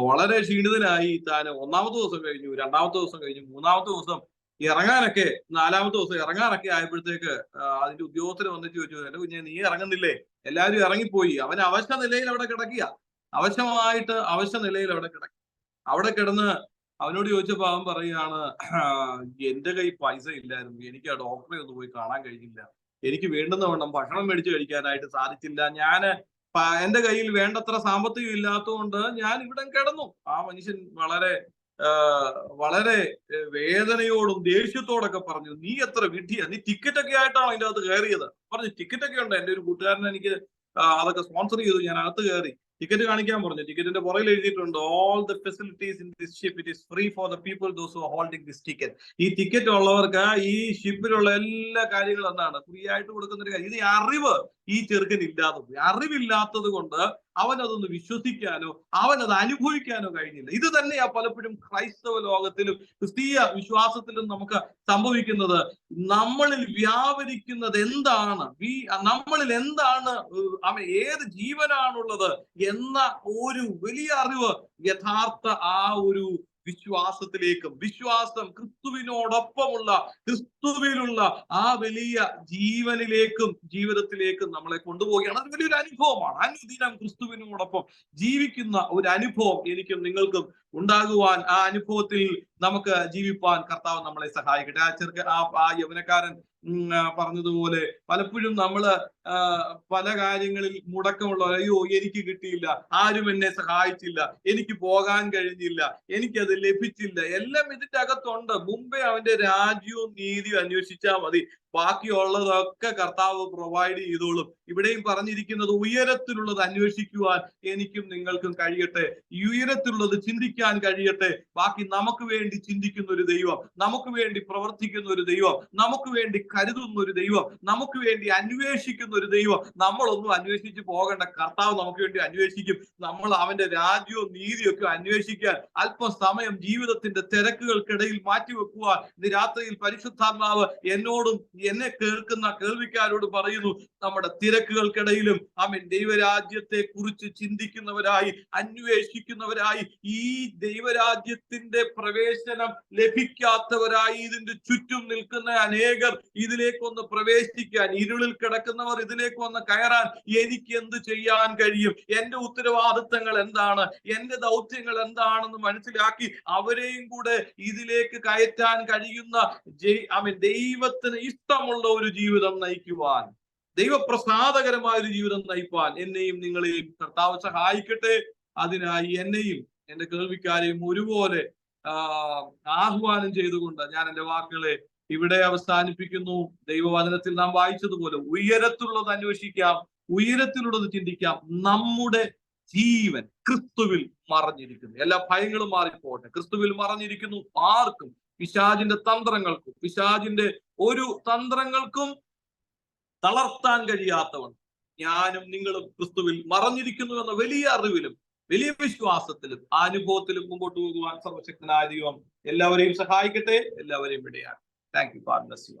[SPEAKER 1] വളരെ ക്ഷീണിതനായി താൻ 1ാമത്തെ ദിവസം കഴിഞ്ഞു, 2ാമത്തെ ദിവസം കഴിഞ്ഞു, 3ാമത്തെ ദിവസം ഇറങ്ങാനൊക്കെ, 4ാമത്തെ ദിവസം ഇറങ്ങാനൊക്കെ ആയപ്പോഴത്തേക്ക് അതിന്റെ ഉദ്യോഗസ്ഥർ വന്നിട്ട് ചോദിച്ചു, എന്റെ കുഞ്ഞെ നീ ഇറങ്ങുന്നില്ലേ? എല്ലാവരും ഇറങ്ങിപ്പോയി. അവൻ അവശ്യ നിലയിൽ അവിടെ കിടക്കുക, അവശ്യ നിലയിൽ അവിടെ കിടക്കുക. അവിടെ കിടന്ന് അവനോട് ചോദിച്ചപ്പോ അവൻ പറയുകയാണ്, എന്റെ കയ്യിൽ പൈസ ഇല്ലായിരുന്നു, എനിക്ക് ആ ഡോക്ടറെ ഒന്ന് പോയി കാണാൻ കഴിഞ്ഞില്ല, എനിക്ക് വേണ്ടുന്ന വണ്ണം ഭക്ഷണം മേടിച്ച് കഴിക്കാനായിട്ട് സാധിച്ചില്ല, എന്റെ കയ്യിൽ വേണ്ടത്ര സാമ്പത്തികം ഇല്ലാത്തതുകൊണ്ട് ഞാൻ ഇവിടെ കിടന്നു. ആ മനുഷ്യൻ വളരെ വേദനയോടും ദേഷ്യത്തോടൊക്കെ പറഞ്ഞു, നീ എത്ര വിഡ്ഢിയാ, നീ ടിക്കറ്റ് ഒക്കെ ആയിട്ടാണോ അതിന്റെ അകത്ത് കയറിയത്? പറഞ്ഞു, ടിക്കറ്റ് ഒക്കെ ഉണ്ട്, എന്റെ ഒരു കൂട്ടുകാരൻ എനിക്ക് അതൊക്കെ സ്പോൺസർ ചെയ്തു, ഞാൻ അകത്ത് കയറി. ടിക്കറ്റ് കാണിക്കാൻ പറഞ്ഞു. ടിക്കറ്റിന്റെ പുറകിൽ എഴുതിയിട്ടുണ്ട്, all the facilities in this ship it is free for the people those who are holding this ticket. ഈ ടിക്കറ്റ് ഉള്ളവർക്ക് ഈ ഷിപ്പിലുള്ള എല്ലാ കാര്യങ്ങളും എന്താണ് ഫ്രീ ആയിട്ട് കൊടുക്കുന്ന ഒരു കാര്യം. ഇത് അറിവ് ഈ ചെറുക്കൻ ഇല്ലാതെ പോയി. അറിവില്ലാത്തത് കൊണ്ട് അവനതൊന്ന് വിശ്വസിക്കാനോ അവനത് അനുഭവിക്കാനോ കഴിഞ്ഞില്ല. ഇത് തന്നെയാ പലപ്പോഴും ക്രൈസ്തവ ലോകത്തിലും ക്രിസ്തീയ വിശ്വാസത്തിലും നമുക്ക് സംഭവിക്കുന്നത്. നമ്മളിൽ വ്യാപരിക്കുന്നത് എന്താണ്, നമ്മളിൽ എന്താണ്, ഏത് ജീവനാണുള്ളത് എന്ന ഒരു വലിയ അറിവ് യഥാർത്ഥ ആ ഒരു വിശ്വാസം ക്രിസ്തുവിനോടൊപ്പമുള്ള, ക്രിസ്തുവിലുള്ള ആ വലിയ ജീവിതത്തിലേക്കും നമ്മളെ കൊണ്ടുപോവുകയാണ്. അത് വലിയൊരു അനുഭവമാണ്. അനുദിനം ക്രിസ്തുവിനോടൊപ്പം ജീവിക്കുന്ന ഒരു അനുഭവം എനിക്കും നിങ്ങൾക്കും ഉണ്ടാകുവാൻ, ആ അനുഭവത്തിൽ നമുക്ക് ജീവിപ്പാൻ കർത്താവ് നമ്മളെ സഹായിക്കട്ടെ. ആ യൗവനക്കാരൻ പറഞ്ഞതുപോലെ പലപ്പോഴും നമ്മള് പല കാര്യങ്ങളിൽ മുടക്കമുള്ള, അയ്യോ എനിക്ക് കിട്ടിയില്ല, ആരും എന്നെ സഹായിച്ചില്ല, എനിക്ക് പോകാൻ കഴിഞ്ഞില്ല, എനിക്കത് ലഭിച്ചില്ല, എല്ലാം ഇതിന്റെ അകത്തുണ്ട്. മുമ്പേ അവന്റെ രാജ്യവും നീതിയും അന്വേഷിച്ചാൽ മതി, ബാക്കിയുള്ളതൊക്കെ കർത്താവ് പ്രൊവൈഡ് ചെയ്തോളും. ഇവിടെയും പറഞ്ഞിരിക്കുന്നത് ഉയരത്തിലുള്ളത് അന്വേഷിക്കുവാൻ എനിക്കും നിങ്ങൾക്കും കഴിയട്ടെ, ഉയരത്തിലുള്ളത് ചിന്തിക്കാൻ കഴിയട്ടെ. ബാക്കി നമുക്ക് വേണ്ടി ചിന്തിക്കുന്ന ഒരു ദൈവം, നമുക്ക് വേണ്ടി പ്രവർത്തിക്കുന്ന ഒരു ദൈവം, നമുക്ക് വേണ്ടി കരുതുന്ന ഒരു ദൈവം, നമുക്ക് വേണ്ടി അന്വേഷിക്കുന്ന ഒരു ദൈവം. നമ്മളൊന്നും അന്വേഷിച്ച് പോകേണ്ട, കർത്താവ് നമുക്ക് വേണ്ടി അന്വേഷിക്കും. നമ്മൾ അവന്റെ രാജ്യവും നീതിയും ഒക്കെ അന്വേഷിക്കാൻ അല്പസമയം ജീവിതത്തിന്റെ തിരക്കുകൾക്കിടയിൽ മാറ്റിവെക്കുവാൻ ഇന്ന് രാത്രിയിൽ പരിശുദ്ധാത്മാവ് എന്നോടും എന്നെ കേൾക്കുന്ന കേൾവിക്കാരോട് പറയുന്നു. നമ്മുടെ തിരക്കുകൾക്കിടയിലും ദൈവരാജ്യത്തെ കുറിച്ച് ചിന്തിക്കുന്നവരായി, അന്വേഷിക്കുന്നവരായി, ഈ ദൈവരാജ്യത്തിന്റെ പ്രവേശനം ലഭിക്കാത്തവരായി ഇതിന്റെ ചുറ്റും നിൽക്കുന്ന അനേകർ ഇതിലേക്കൊന്ന് പ്രവേശിക്കാൻ, ഇരുളിൽ കിടക്കുന്നവർ ഇതിലേക്കൊന്ന് കയറാൻ എനിക്ക് എന്ത് ചെയ്യാൻ കഴിയും, എന്റെ ഉത്തരവാദിത്തങ്ങൾ എന്താണ്, എന്റെ ദൗത്യങ്ങൾ എന്താണെന്ന് മനസ്സിലാക്കി അവരെയും കൂടെ ഇതിലേക്ക് കയറ്റാൻ കഴിയുന്ന ദൈവത്തിന് ഇഷ്ടമുള്ള ഒരു ജീവിതം നയിക്കുവാൻ, ദൈവപ്രസാദകരമായ ഒരു ജീവിതം നയിപ്പാൻ എന്നെയും നിങ്ങളെയും കർത്താവ് സഹായിക്കട്ടെ. അതിനായി എന്നെയും എന്റെ കേൾവിക്കാരെയും ഒരുപോലെ ആഹ്വാനം ചെയ്തുകൊണ്ട് ഞാൻ എന്റെ വാക്കുകളെ ഇവിടെ അവസാനിപ്പിക്കുന്നു. ദൈവവചനത്തിൽ നാം വായിച്ചതുപോലെ ഉയരത്തിലുള്ളത് അന്വേഷിക്കാം, ഉയരത്തിലുള്ളത് ചിന്തിക്കാം. നമ്മുടെ ജീവൻ ക്രിസ്തുവിൽ മറഞ്ഞിരിക്കുന്നു. എല്ലാ ഭയങ്ങളും മാറിപ്പോട്ടെ. ക്രിസ്തുവിൽ മറഞ്ഞിരിക്കുന്നു. ആർക്കും പിശാചിന്റെ തന്ത്രങ്ങൾക്കും, പിശാചിന്റെ ഒരു തന്ത്രങ്ങൾക്കും തളർത്താൻ കഴിയാത്തവണ്ണം ഞാനും നിങ്ങളും ക്രിസ്തുവിൽ മറഞ്ഞിരിക്കുന്നു എന്ന വലിയ അറിവിലും വലിയ വിശ്വാസത്തിലും ആ അനുഭവത്തിലും മുമ്പോട്ട് പോകുവാൻ സർവശക്തനായ ദൈവം എല്ലാവരെയും സഹായിക്കട്ടെ. എല്ലാവരെയും ഇടയാണ്. Thank you. God bless U.